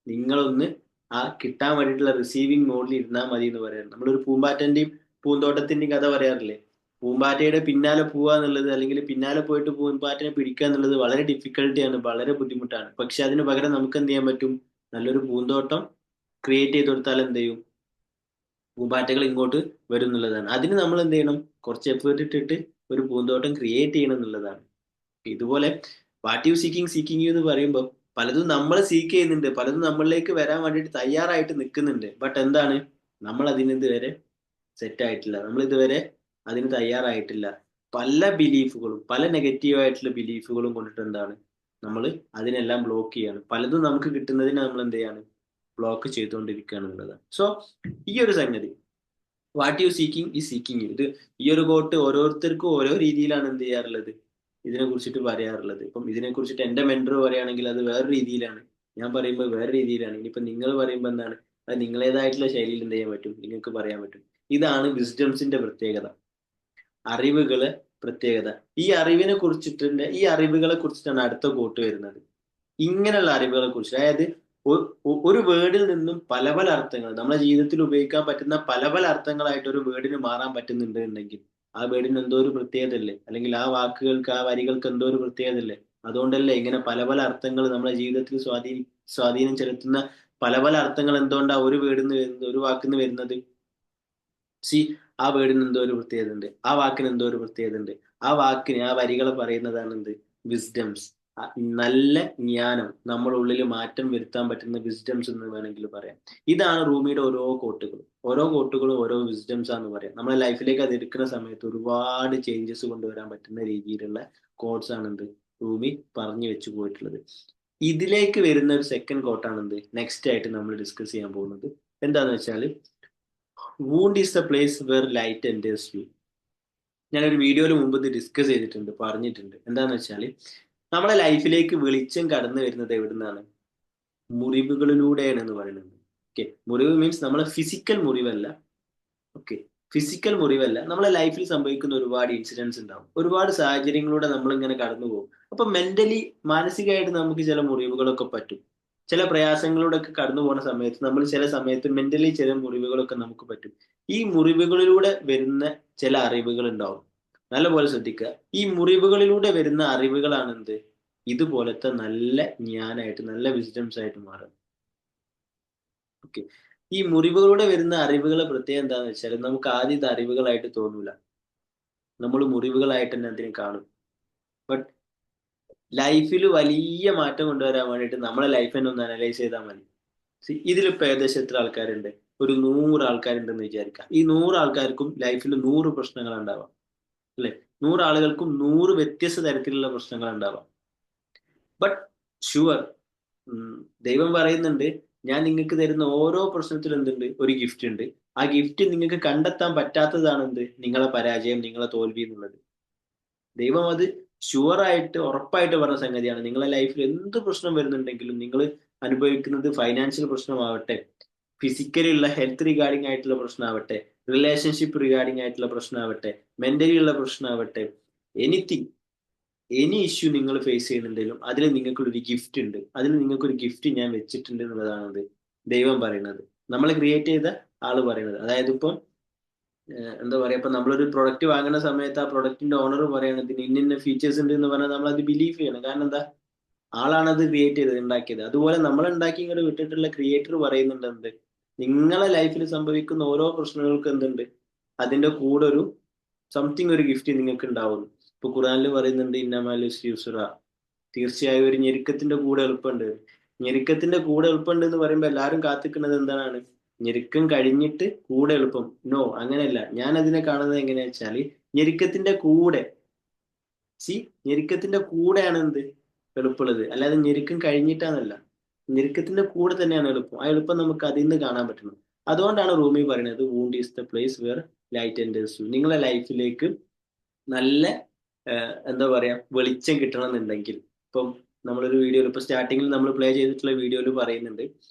നിങ്ങളൊന്ന് ആ കിട്ടാൻ വേണ്ടിയിട്ടുള്ള റിസീവിങ് മോഡിൽ ഇരുന്നാൽ മതി എന്ന് പറയാറ്. നമ്മളൊരു പൂമ്പാറ്റന്റെയും പൂന്തോട്ടത്തിന്റെയും കഥ പറയാറില്ലേ? പൂമ്പാറ്റയുടെ പിന്നാലെ പോവുക എന്നുള്ളത്, അല്ലെങ്കിൽ പിന്നാലെ പോയിട്ട് പൂമ്പാറ്റനെ പിടിക്കുക എന്നുള്ളത് വളരെ ഡിഫിക്കൽട്ടിയാണ്, വളരെ ബുദ്ധിമുട്ടാണ്. പക്ഷെ അതിന് പകരം നമുക്ക് എന്ത് ചെയ്യാൻ പറ്റും? നല്ലൊരു പൂന്തോട്ടം ക്രിയേറ്റ് ചെയ്ത് കൊടുത്താൽ എന്ത് ചെയ്യും? പൂമ്പാറ്റകൾ ഇങ്ങോട്ട് വരും എന്നുള്ളതാണ്. അതിന് നമ്മൾ എന്ത് ചെയ്യണം? കുറച്ച് എഫേർട്ട് ഇട്ടിട്ട് ഒരു പൂന്തോട്ടം ക്രിയേറ്റ് ചെയ്യണം എന്നുള്ളതാണ്. ഇതുപോലെ what you seeking seeking you എന്ന് പറയുമ്പോൾ പലതും നമ്മൾ സീക്ക് ചെയ്യുന്നുണ്ട്, പലതും നമ്മളിലേക്ക് വരാൻ വേണ്ടിയിട്ട് തയ്യാറായിട്ട് നിൽക്കുന്നുണ്ട്. ബട്ട് എന്താണ്, നമ്മൾ അതിന് ഇതുവരെ സെറ്റ് ആയിട്ടില്ല, നമ്മൾ ഇതുവരെ അതിന് തയ്യാറായിട്ടില്ല. പല ബിലീഫുകളും, പല നെഗറ്റീവ് ആയിട്ടുള്ള ബിലീഫുകളും കൊണ്ടിട്ട് എന്താണ്, നമ്മൾ അതിനെല്ലാം ബ്ലോക്ക് ചെയ്യാണ്. പലതും നമുക്ക് കിട്ടുന്നതിന് നമ്മൾ എന്ത് ചെയ്യാണ്, ബ്ലോക്ക് ചെയ്തുകൊണ്ടിരിക്കുകയാണ് എന്നുള്ളതാണ്. സോ ഈ ഒരു സംഗതി വാട്ട് യു സീക്കിംഗ് ഈ സീക്കിംഗ് യു, ഇത് ഈ ഒരു കോട്ട് ഓരോരുത്തർക്കും ഓരോ രീതിയിലാണ് എന്ത് ചെയ്യാറുള്ളത്, ഇതിനെ കുറിച്ചിട്ട് പറയാറുള്ളത്. ഇപ്പം ഇതിനെ കുറിച്ചിട്ട് എന്റെ മെന്റർ പറയുകയാണെങ്കിൽ അത് വേറെ രീതിയിലാണ്, ഞാൻ പറയുമ്പോൾ വേറെ രീതിയിലാണ്. ഇനിയിപ്പോ നിങ്ങൾ പറയുമ്പോൾ എന്താണ്, അത് നിങ്ങളേതായിട്ടുള്ള ശൈലിയിൽ എന്ത് ചെയ്യാൻ പറ്റും, നിങ്ങൾക്ക് പറയാൻ പറ്റും. ഇതാണ് വിസ്ഡംസിന്റെ പ്രത്യേകത, അറിവുകളെ പ്രത്യേകത. ഈ അറിവുകളെ കുറിച്ചിട്ടാണ് അടുത്ത കോട്ട് വരുന്നത്. ഇങ്ങനെയുള്ള അറിവുകളെ കുറിച്ച്, അതായത് ഒരു വേർഡിൽ നിന്നും പല പല അർത്ഥങ്ങൾ നമ്മുടെ ജീവിതത്തിൽ ഉപയോഗിക്കാൻ പറ്റുന്ന പല പല അർത്ഥങ്ങളായിട്ട് ഒരു വേർഡിന് മാറാൻ പറ്റുന്നുണ്ട് എന്നുണ്ടെങ്കിൽ ആ വേർഡിന് എന്തോ ഒരു പ്രത്യേകത അല്ലേ, അല്ലെങ്കിൽ ആ വാക്കുകൾക്ക് ആ വരികൾക്ക് എന്തോ ഒരു പ്രത്യേകത അല്ലേ? അതുകൊണ്ടല്ലേ ഇങ്ങനെ പല പല അർത്ഥങ്ങൾ നമ്മുടെ ജീവിതത്തിൽ സ്വാധീനം ചെലുത്തുന്ന പല പല അർത്ഥങ്ങൾ എന്തുകൊണ്ടാ ഒരു വേർഡിന്ന് വരുന്നത്, ഒരു വാക്കിന്ന് വരുന്നത്? സി, ആ വേർഡിന് എന്തോ ഒരു പ്രത്യേകത ഉണ്ട്, ആ വാക്കിന് എന്തോ ഒരു പ്രത്യേകത ഉണ്ട്. ആ വാക്കിന്, ആ വരികളെ പറയുന്നതാണ് എന്ത്? വിസ്ഡംസ്. നല്ല ജ്ഞാനം, നമ്മുടെ ഉള്ളിൽ മാറ്റം വരുത്താൻ പറ്റുന്ന വിസ്ഡംസ് എന്ന് വേണമെങ്കിൽ പറയാം. ഇതാണ് റൂമിയുടെ ഓരോ കോട്ടുകളും ഓരോ വിസ്ഡംസ് ആണെന്ന് പറയാം. നമ്മുടെ ലൈഫിലേക്ക് അത് എടുക്കുന്ന സമയത്ത് ഒരുപാട് ചേഞ്ചസ് കൊണ്ടുവരാൻ പറ്റുന്ന രീതിയിലുള്ള കോട്ട്സ് ആണ് എന്ത്, റൂമി പറഞ്ഞു വെച്ചു പോയിട്ടുള്ളത്. ഇതിലേക്ക് വരുന്ന ഒരു സെക്കൻഡ് കോട്ടാണ് എന്ത്, നെക്സ്റ്റ് ആയിട്ട് നമ്മൾ ഡിസ്കസ് ചെയ്യാൻ പോകുന്നത്. എന്താന്ന് വെച്ചാൽ, wound is the place where light enters you. ഞാനൊരു വീഡിയോയിൽ മുമ്പ് ഇത് ഡിസ്കസ് ചെയ്തിട്ടുണ്ട്, പറഞ്ഞിട്ടുണ്ട്. എന്താന്ന് വെച്ചാൽ, നമ്മളെ ലൈഫിലേക്ക് വെളിച്ചം കടന്നു വരുന്നത് എവിടുന്നാണ്? മുറിവുകളിലൂടെയാണ് എന്ന് പറയുന്നത്. ഓക്കെ, മുറിവ് മീൻസ് നമ്മളെ ഫിസിക്കൽ മുറിവല്ല. ഓക്കെ, ഫിസിക്കൽ മുറിവല്ല, നമ്മളെ ലൈഫിൽ സംഭവിക്കുന്ന ഒരുപാട് ഇൻസിഡൻസ് ഉണ്ടാവും, ഒരുപാട് സാഹചര്യങ്ങളിലൂടെ നമ്മൾ ഇങ്ങനെ കടന്നു പോകും. അപ്പൊ മെന്റലി, മാനസികമായിട്ട് നമുക്ക് ചില മുറിവുകളൊക്കെ പറ്റും. ചില പ്രയാസങ്ങളിലൂടെ ഒക്കെ കടന്നു പോകുന്ന സമയത്ത് നമ്മൾ ചില സമയത്ത് മെന്റലി ചില മുറിവുകളൊക്കെ നമുക്ക് പറ്റും. ഈ മുറിവുകളിലൂടെ വരുന്ന ചില അറിവുകൾ ഉണ്ടാവും, നല്ലപോലെ ശ്രദ്ധിക്കുക. ഈ മുറിവുകളിലൂടെ വരുന്ന അറിവുകളാണ് എന്ത്, ഇതുപോലത്തെ നല്ല ജ്ഞാനായിട്ട്, നല്ല വിസ്ഡംസ് ആയിട്ട് മാറും. ഓക്കെ, ഈ മുറിവുകളിലൂടെ വരുന്ന അറിവുകളെ പ്രത്യേകം എന്താണെന്ന് വെച്ചാൽ, നമുക്ക് ആദ്യം ഇത് അറിവുകളായിട്ട് തോന്നൂല, നമ്മൾ മുറിവുകളായിട്ട് തന്നെ അതിനെ കാണും. ബട്ട് ലൈഫിൽ വലിയ മാറ്റം കൊണ്ടുവരാൻ വേണ്ടിയിട്ട് നമ്മളെ ലൈഫ് തന്നെ ഒന്ന് അനലൈസ് ചെയ്താൽ മതി. ഇതിലിപ്പോ ഏകദേശം എത്ര ആൾക്കാരുണ്ട്? ഒരു 100 ആൾക്കാരുണ്ടെന്ന് വിചാരിക്കാം. ഈ 100 ആൾക്കാർക്കും ലൈഫിൽ 100 പ്രശ്നങ്ങൾ ഉണ്ടാവാം, അല്ലെ? 100 ആളുകൾക്കും 100 വ്യത്യസ്ത തരത്തിലുള്ള പ്രശ്നങ്ങൾ ഉണ്ടാവാം. ബട്ട് ഷുവർ, ദൈവം പറയുന്നുണ്ട്, ഞാൻ നിങ്ങൾക്ക് തരുന്ന ഓരോ പ്രശ്നത്തിലും എന്തുണ്ട്, ഒരു ഗിഫ്റ്റ് ഉണ്ട്. ആ ഗിഫ്റ്റ് നിങ്ങൾക്ക് കണ്ടെത്താൻ പറ്റാത്തതാണ് എന്ത്, നിങ്ങളെ പരാജയം, നിങ്ങളെ തോൽവി എന്നുള്ളത്. ദൈവം അത് ഷുവറായിട്ട് ഉറപ്പായിട്ട് പറഞ്ഞ സംഗതിയാണ്. നിങ്ങളെ ലൈഫിൽ എന്ത് പ്രശ്നം വരുന്നുണ്ടെങ്കിലും, നിങ്ങൾ അനുഭവിക്കുന്നത് ഫൈനാൻഷ്യൽ പ്രശ്നമാവട്ടെ, ഫിസിക്കലി ഉള്ള ഹെൽത്ത് റിഗാർഡിംഗ് ആയിട്ടുള്ള പ്രശ്നമാവട്ടെ, റിലേഷൻഷിപ്പ് റിഗാർഡിംഗ് ആയിട്ടുള്ള പ്രശ്നമാവട്ടെ, മെന്റലി ഉള്ള പ്രശ്നമാവട്ടെ, എനിത്തിങ്, എനി ഇഷ്യൂ നിങ്ങൾ ഫേസ് ചെയ്യുന്നുണ്ടെങ്കിലും അതിൽ നിങ്ങൾക്കൊരു ഗിഫ്റ്റ് ഉണ്ട്. അതിൽ നിങ്ങൾക്കൊരു ഗിഫ്റ്റ് ഞാൻ വെച്ചിട്ടുണ്ട് എന്നുള്ളതാണ് ദൈവം പറയുന്നത്, നമ്മളെ ക്രിയേറ്റ് ചെയ്ത ആള് പറയുന്നത്. അതായത് ഇപ്പം എന്താ പറയാ, ഇപ്പൊ നമ്മളൊരു പ്രൊഡക്റ്റ് വാങ്ങുന്ന സമയത്ത് ആ പ്രൊഡക്റ്റിന്റെ ഓണർ പറയണത് ഇതിന് ഇന്ന ഫീച്ചേഴ്സ് ഉണ്ട് എന്ന് പറഞ്ഞാൽ നമ്മൾ അത് ബിലീവ് ചെയ്യണം. കാരണം എന്താ, ആളാണ് അത് ക്രിയേറ്റ് ചെയ്തത്, ഉണ്ടാക്കിയത്. അതുപോലെ നമ്മൾ ഉണ്ടാക്കി ഇങ്ങോട്ട് വിട്ടിട്ടുള്ള ക്രിയേറ്റർ പറയുന്നുണ്ട് എന്ത്, നിങ്ങളെ ലൈഫിൽ സംഭവിക്കുന്ന ഓരോ പ്രശ്നങ്ങൾക്കും എന്തുണ്ട്, അതിന്റെ കൂടെ ഒരു സംതിങ്, ഒരു ഗിഫ്റ്റ് നിങ്ങൾക്ക് ഉണ്ടാവുന്നു. ഇപ്പൊ ഖുറാനിൽ പറയുന്നുണ്ട് ഇന്നമാലുസ് യൂസുറ, തീർച്ചയായും ഒരു ഞെരുക്കത്തിന്റെ കൂടെ എളുപ്പമുണ്ട്. ഞെരുക്കത്തിന്റെ കൂടെ എളുപ്പമുണ്ട് എന്ന് പറയുമ്പോൾ എല്ലാവരും കാത്തിക്കുന്നത് എന്താണ്, ഞെരുക്കം കഴിഞ്ഞിട്ട് കൂടെ എളുപ്പം. നോ, അങ്ങനെയല്ല. ഞാൻ അതിനെ കാണുന്നത് എങ്ങനെയാ വെച്ചാല്, ഞെരുക്കത്തിന്റെ കൂടെ, സി, ഞെരുക്കത്തിന്റെ കൂടെയാണ് എന്ത് എളുപ്പമുള്ളത്, അല്ലാതെ ഞെരുക്കം കഴിഞ്ഞിട്ടാന്നല്ല. ഞെരുക്കത്തിന്റെ കൂടെ തന്നെയാണ് എളുപ്പം. ആ എളുപ്പം നമുക്ക് അതിൽ നിന്ന് കാണാൻ പറ്റുന്നു. അതുകൊണ്ടാണ് റൂമി പറയുന്നത് wound is the place where light enters you. നിങ്ങളെ ലൈഫിലേക്ക് നല്ല എന്താ പറയാ, വെളിച്ചം കിട്ടണം എന്നുണ്ടെങ്കിൽ, ഇപ്പം നമ്മളൊരു വീഡിയോയിൽ, ഇപ്പൊ സ്റ്റാർട്ടിങ്ങിൽ നമ്മൾ പ്ലേ ചെയ്തിട്ടുള്ള വീഡിയോയിൽ പറയുന്നുണ്ട്,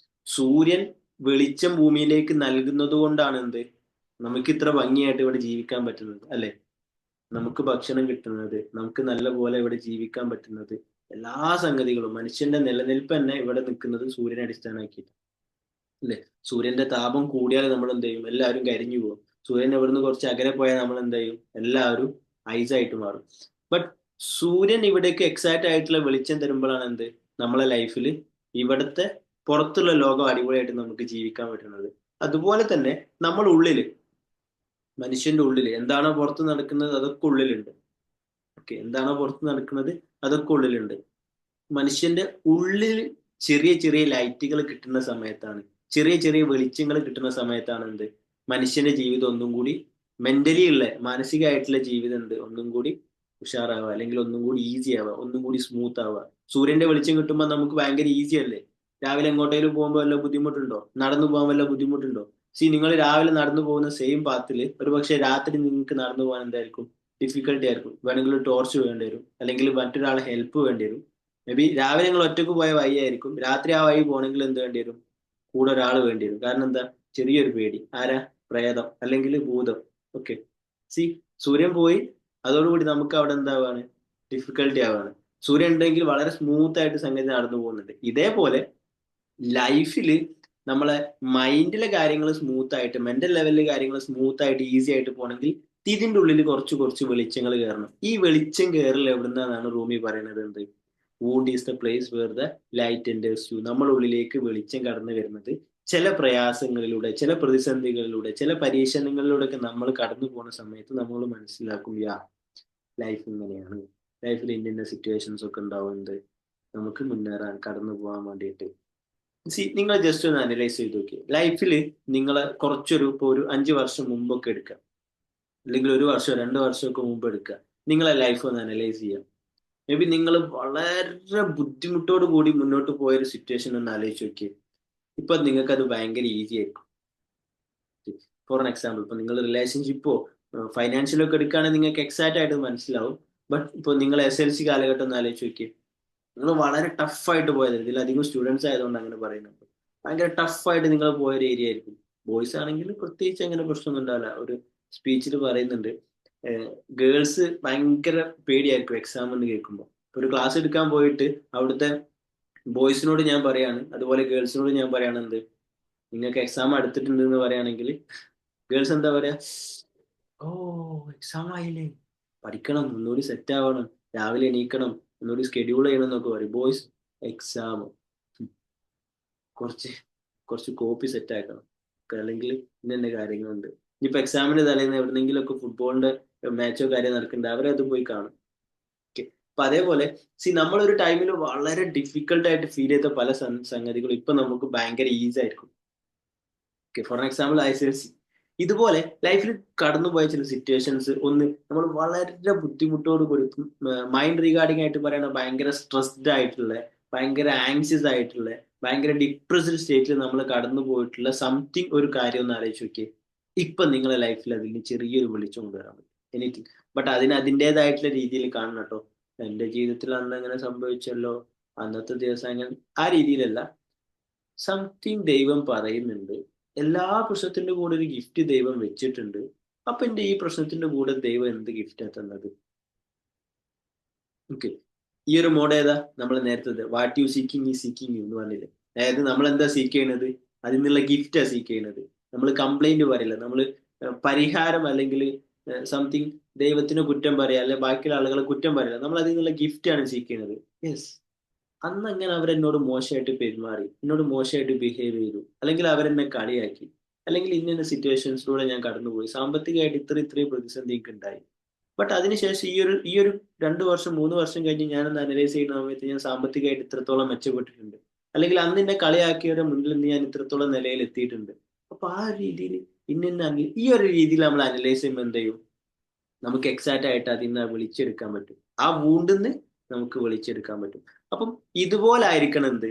സൂര്യൻ വെളിച്ചം ഭൂമിയിലേക്ക് നൽകുന്നത് കൊണ്ടാണ് എന്ത്, നമുക്ക് ഇത്ര ഭംഗിയായിട്ട് ഇവിടെ ജീവിക്കാൻ പറ്റുന്നത്, അല്ലെ? നമുക്ക് ഭക്ഷണം കിട്ടുന്നത്, നമുക്ക് നല്ല പോലെ ഇവിടെ ജീവിക്കാൻ പറ്റുന്നത്, എല്ലാ സംഗതികളും, മനുഷ്യന്റെ നിലനിൽപ്പ് തന്നെ ഇവിടെ നിൽക്കുന്നത് സൂര്യനെ അടിസ്ഥാനമാക്കിയിട്ട്, അല്ലെ? സൂര്യന്റെ താപം കൂടിയാൽ നമ്മൾ എന്ത് ചെയ്യും, എല്ലാവരും കരിഞ്ഞു പോകും. സൂര്യൻ എവിടുന്ന് കുറച്ച് അകലെ പോയാൽ നമ്മൾ എന്ത് ചെയ്യും, എല്ലാവരും ഐസായിട്ട് മാറും. ബട്ട് സൂര്യൻ ഇവിടേക്ക് എക്സാക്റ്റ് ആയിട്ടുള്ള വെളിച്ചം തരുമ്പോഴാണ് എന്ത്, നമ്മളെ ലൈഫിൽ ഇവിടുത്തെ പുറത്തുള്ള ലോകം അടിപൊളിയായിട്ട് നമുക്ക് ജീവിക്കാൻ പറ്റുന്നത്. അതുപോലെ തന്നെ നമ്മൾ ഉള്ളില്, മനുഷ്യന്റെ ഉള്ളില് എന്താണോ പുറത്ത് നടക്കുന്നത് അതൊക്കെ ഉള്ളിലുണ്ട്. ഓക്കെ, എന്താണോ പുറത്ത് നടക്കുന്നത് അതൊക്കെ ഉള്ളിലുണ്ട്. മനുഷ്യന്റെ ഉള്ളിൽ ചെറിയ ചെറിയ ലൈറ്റുകൾ കിട്ടുന്ന സമയത്താണ്, ചെറിയ ചെറിയ വെളിച്ചങ്ങൾ കിട്ടുന്ന സമയത്താണ് എന്ത്, മനുഷ്യന്റെ ജീവിതം ഒന്നും കൂടി, മെന്റലി ഉള്ള മാനസികമായിട്ടുള്ള ജീവിതം എന്ത്, ഒന്നും കൂടി ഉഷാറാവുക, അല്ലെങ്കിൽ ഒന്നും കൂടി ഈസി ആവുക, ഒന്നും കൂടി സ്മൂത്ത് ആവുക. സൂര്യന്റെ വെളിച്ചം കിട്ടുമ്പോൾ നമുക്ക് ഭയങ്കര ഈസി അല്ലേ? രാവിലെ എങ്ങോട്ടേലും പോകുമ്പോൾ വല്ല ബുദ്ധിമുട്ടുണ്ടോ? നടന്നു പോകാൻ വല്ല ബുദ്ധിമുട്ടുണ്ടോ? സി, നിങ്ങൾ രാവിലെ നടന്നു പോകുന്ന സെയിം പാത്തിൽ ഒരു പക്ഷേ രാത്രി നിങ്ങൾക്ക് നടന്നു പോകാൻ എന്തായിരിക്കും, ഡിഫിക്കൽട്ടി ആയിരിക്കും. വേണമെങ്കിൽ ടോർച്ച് വേണ്ടി വരും, അല്ലെങ്കിൽ മറ്റൊരാളെ ഹെൽപ്പ് വേണ്ടി വരും. മേ ബി രാവിലെ നിങ്ങൾ ഒറ്റക്ക് പോയ വഴി ആയിരിക്കും, രാത്രി ആ വഴി പോകണമെങ്കിൽ എന്ത് വേണ്ടി വരും, കൂടെ ഒരാൾ വേണ്ടി വരും. കാരണം എന്താ, ചെറിയൊരു പേടി. ആരാ? പ്രേതം അല്ലെങ്കിൽ ഭൂതം. ഓക്കെ, സി, സൂര്യൻ പോയി, അതോടുകൂടി നമുക്ക് അവിടെ എന്താവാണ്, ഡിഫിക്കൽട്ടി ആവാണ്. സൂര്യൻ ഉണ്ടെങ്കിൽ വളരെ സ്മൂത്ത് ആയിട്ട് സംഗതി നടന്നു പോകുന്നുണ്ട്. ഇതേപോലെ ലൈഫിൽ നമ്മളെ മൈൻഡിലെ കാര്യങ്ങൾ സ്മൂത്ത് ആയിട്ട്, മെന്റൽ ലെവലിലെ കാര്യങ്ങൾ സ്മൂത്ത് ആയിട്ട് ഈസി ആയിട്ട് പോകണമെങ്കിൽ ഇതിന്റെ ഉള്ളിൽ കുറച്ച് കുറച്ച് വെളിച്ചങ്ങൾ കയറണം. ഈ വെളിച്ചം കയറൽ എവിടുന്നാണ് റൂമി പറയുന്നത് എന്ത്, wound is the place where the light enters you. നമ്മുടെ ഉള്ളിലേക്ക് വെളിച്ചം കടന്നു വരുന്നത് ചില പ്രയാസങ്ങളിലൂടെ, ചില പ്രതിസന്ധികളിലൂടെ, ചില പരീക്ഷണങ്ങളിലൂടെ ഒക്കെ നമ്മൾ കടന്നു പോകുന്ന സമയത്ത് നമ്മൾ മനസ്സിലാക്കും, യാ, ലൈഫ് ഇങ്ങനെയാണ്, ലൈഫിൽ ഇന്ന ഇന്ന സിറ്റുവേഷൻസ് ഒക്കെ ഉണ്ടാവുന്നത്, നമുക്ക് മുന്നേറാൻ, കടന്നു പോകാൻ വേണ്ടിയിട്ട്. സി, നിങ്ങൾ ജസ്റ്റ് ഒന്ന് അനലൈസ് ചെയ്ത് നോക്കി, ലൈഫിൽ നിങ്ങൾ കുറച്ചൊരു, ഇപ്പോൾ ഒരു 5 വർഷം മുമ്പൊക്കെ എടുക്കുക, അല്ലെങ്കിൽ 1 വർഷം 2 വർഷമൊക്കെ മുമ്പ് എടുക്കുക, നിങ്ങളെ ലൈഫ് ഒന്ന് അനലൈസ് ചെയ്യാം. മേ ബി നിങ്ങൾ വളരെ ബുദ്ധിമുട്ടോട് കൂടി മുന്നോട്ട് പോയൊരു സിറ്റുവേഷൻ ഒന്ന് ആലോചിച്ച് നോക്കിയേ. ഇപ്പൊ നിങ്ങൾക്ക് അത് ഭയങ്കര ഈസി ആയിരിക്കും. ഫോർ എൻ എക്സാമ്പിൾ, ഇപ്പൊ നിങ്ങൾ റിലേഷൻഷിപ്പോ ഫൈനാൻഷ്യലൊക്കെ എടുക്കുകയാണെങ്കിൽ നിങ്ങൾക്ക് എക്സാക്റ്റ് ആയിട്ട് മനസ്സിലാവും. ബട്ട് ഇപ്പോൾ നിങ്ങൾ SLC കാലഘട്ടം ഒന്ന് ആലോചിച്ച് നോക്കിയേ. നിങ്ങൾ വളരെ ടഫായിട്ട് പോയത്, ഇതിലധികം സ്റ്റുഡൻസ് ആയതുകൊണ്ട് അങ്ങനെ പറയുന്നുണ്ട്, ഭയങ്കര ടഫായിട്ട് നിങ്ങൾ പോയൊരു ഏരിയ ആയിരിക്കും. ബോയ്സ് ആണെങ്കിൽ പ്രത്യേകിച്ച് അങ്ങനെ പ്രശ്നമൊന്നും ഉണ്ടാവില്ല. ഒരു സ്പീച്ചിൽ പറയുന്നുണ്ട്, ഗേൾസ് ഭയങ്കര പേടിയായിരിക്കും എക്സാം എന്ന് കേൾക്കുമ്പോൾ. ഒരു ക്ലാസ് എടുക്കാൻ പോയിട്ട് അവിടുത്തെ ബോയ്സിനോട് ഞാൻ പറയാണ്, അതുപോലെ ഗേൾസിനോട് ഞാൻ പറയാണ് എന്ത്, നിങ്ങൾക്ക് എക്സാം അടുത്തിട്ടുണ്ട് എന്ന് പറയുകയാണെങ്കിൽ ഗേൾസ് എന്താ പറയാ, ഓ, എക്സാം ആയില്ലേ, പഠിക്കണം, ഒന്നുകൂടി സെറ്റ് ആവണം, രാവിലെ എണീക്കണം, ഒന്നുകൂടി സ്കെഡ്യൂൾ ചെയ്യണം എന്നൊക്കെ പറയും. ബോയ്സ്, എക്സാം, കുറച്ച് കുറച്ച് കോപ്പി സെറ്റ് ആക്കണം, അല്ലെങ്കിൽ ഇന്ന കാര്യങ്ങളുണ്ട്. ഇനിയിപ്പോ എക്സാമിന്റെ തലേന്ന് എവിടെന്നെങ്കിലും ഒക്കെ ഫുട്ബോളിന്റെ മാച്ചോ കാര്യം നടക്കുന്നുണ്ട്, അവരെ അത് പോയി കാണും. ഓക്കെ, അപ്പൊ അതേപോലെ സി, നമ്മളൊരു ടൈമിൽ വളരെ ഡിഫിക്കൽട്ട് ആയിട്ട് ഫീൽ ചെയ്ത പല സംഗതികളും ഇപ്പൊ നമുക്ക് ഭയങ്കര ഈസി ആയിരിക്കും. Okay, for example ICSC. ഇതുപോലെ ലൈഫിൽ കടന്നുപോയ ചില സിറ്റുവേഷൻസ്, ഒന്ന് നമ്മൾ വളരെ ബുദ്ധിമുട്ടോട് കൂടി, മൈൻഡ് റിഗാർഡിംഗ് ആയിട്ട് പറയണ ഭയങ്കര സ്ട്രെസ്ഡ് ആയിട്ടുള്ള, ഭയങ്കര ആങ്ഷ്യസ് ആയിട്ടുള്ള, ഭയങ്കര ഡിപ്രസ്ഡ് സ്റ്റേറ്റിൽ നമ്മൾ കടന്നു പോയിട്ടുള്ള സംതിങ് ഒരു കാര്യം ഒന്ന് ആലോചിച്ച് നോക്കിയേ. ഇപ്പൊ നിങ്ങളെ ലൈഫിൽ അതിന് ചെറിയൊരു വെളിച്ചം കൊണ്ടുവരാൻ പറ്റും, എനിത്തിങ്. ബട്ട് അതിന് അതിൻ്റെതായിട്ടുള്ള രീതിയിൽ കാണണം കേട്ടോ. എൻ്റെ ജീവിതത്തിൽ അന്ന് അങ്ങനെ സംഭവിച്ചല്ലോ, അന്നത്തെ ദിവസം അങ്ങനെ, ആ രീതിയിലല്ല. സംതിങ് ദൈവം പറയുന്നുണ്ട്. എല്ലാ പ്രശ്നത്തിന്റെ കൂടെ ഒരു ഗിഫ്റ്റ് ദൈവം വെച്ചിട്ടുണ്ട്. അപ്പൊ എന്റെ ഈ പ്രശ്നത്തിന്റെ കൂടെ ദൈവം എന്ത് ഗിഫ്റ്റാ തന്നത്? ഓക്കെ, ഈ ഒരു മോഡ് ഏതാ? നമ്മൾ നേരത്തെ വാട്ട് യു സീക്കിങ് ഈ സീക്കിങ് എന്ന് പറഞ്ഞില്ലേ. അതായത് നമ്മൾ എന്താ സീക്ക് ചെയ്യണത്? അതിൽ നിന്നുള്ള ഗിഫ്റ്റാ സീക്ക് ചെയ്യണത്. നമ്മൾ കംപ്ലൈന്റ് പറയില്ല, നമ്മൾ പരിഹാരം അല്ലെങ്കിൽ സംതിങ് ദൈവത്തിന് കുറ്റം പറയാ, അല്ലെ ബാക്കിയുള്ള ആളുകളെ കുറ്റം പറയില്ല, നമ്മൾ അതിൽ നിന്നുള്ള ഗിഫ്റ്റാണ് സീക്ക് ചെയ്യുന്നത്. യെസ്, അന്ന് അങ്ങനെ അവരെന്നോട് മോശമായിട്ട് പെരുമാറി, എന്നോട് മോശമായിട്ട് ബിഹേവ് ചെയ്തു, അല്ലെങ്കിൽ അവരെന്നെ കളിയാക്കി, അല്ലെങ്കിൽ ഇന്ന സിറ്റുവേഷൻസിലൂടെ ഞാൻ കടന്നുപോയി, സാമ്പത്തികമായിട്ട് ഇത്രയും പ്രതിസന്ധി എനിക്ക് ഉണ്ടായി. ബട്ട് അതിനുശേഷം ഈ ഒരു 2 വർഷം 3 വർഷം കഴിഞ്ഞ് ഞാനൊന്ന് അനലൈസ് ചെയ്യുന്ന സമയത്ത് ഞാൻ സാമ്പത്തികമായിട്ട് ഇത്രത്തോളം മെച്ചപ്പെട്ടിട്ടുണ്ട്, അല്ലെങ്കിൽ അന്ന് എന്നെ കളിയാക്കിയവരുടെ മുന്നിൽ നിന്ന് ഞാൻ ഇത്രത്തോളം നിലയിൽ എത്തിയിട്ടുണ്ട്. അപ്പൊ ആ ഒരു രീതിയിൽ ഈ ഒരു രീതിയിൽ നമ്മൾ അനലൈസ് ചെയ്യുമ്പോൾ എന്ത് ചെയ്യും? നമുക്ക് എക്സാക്റ്റ് ആയിട്ട് അതിൽ നിന്ന് വിളിച്ചെടുക്കാൻ പറ്റും, ആ വൂണ്ടിന്ന് നമുക്ക് വിളിച്ചെടുക്കാൻ പറ്റും. അപ്പം ഇതുപോലെ ആയിരിക്കണം എന്ത്,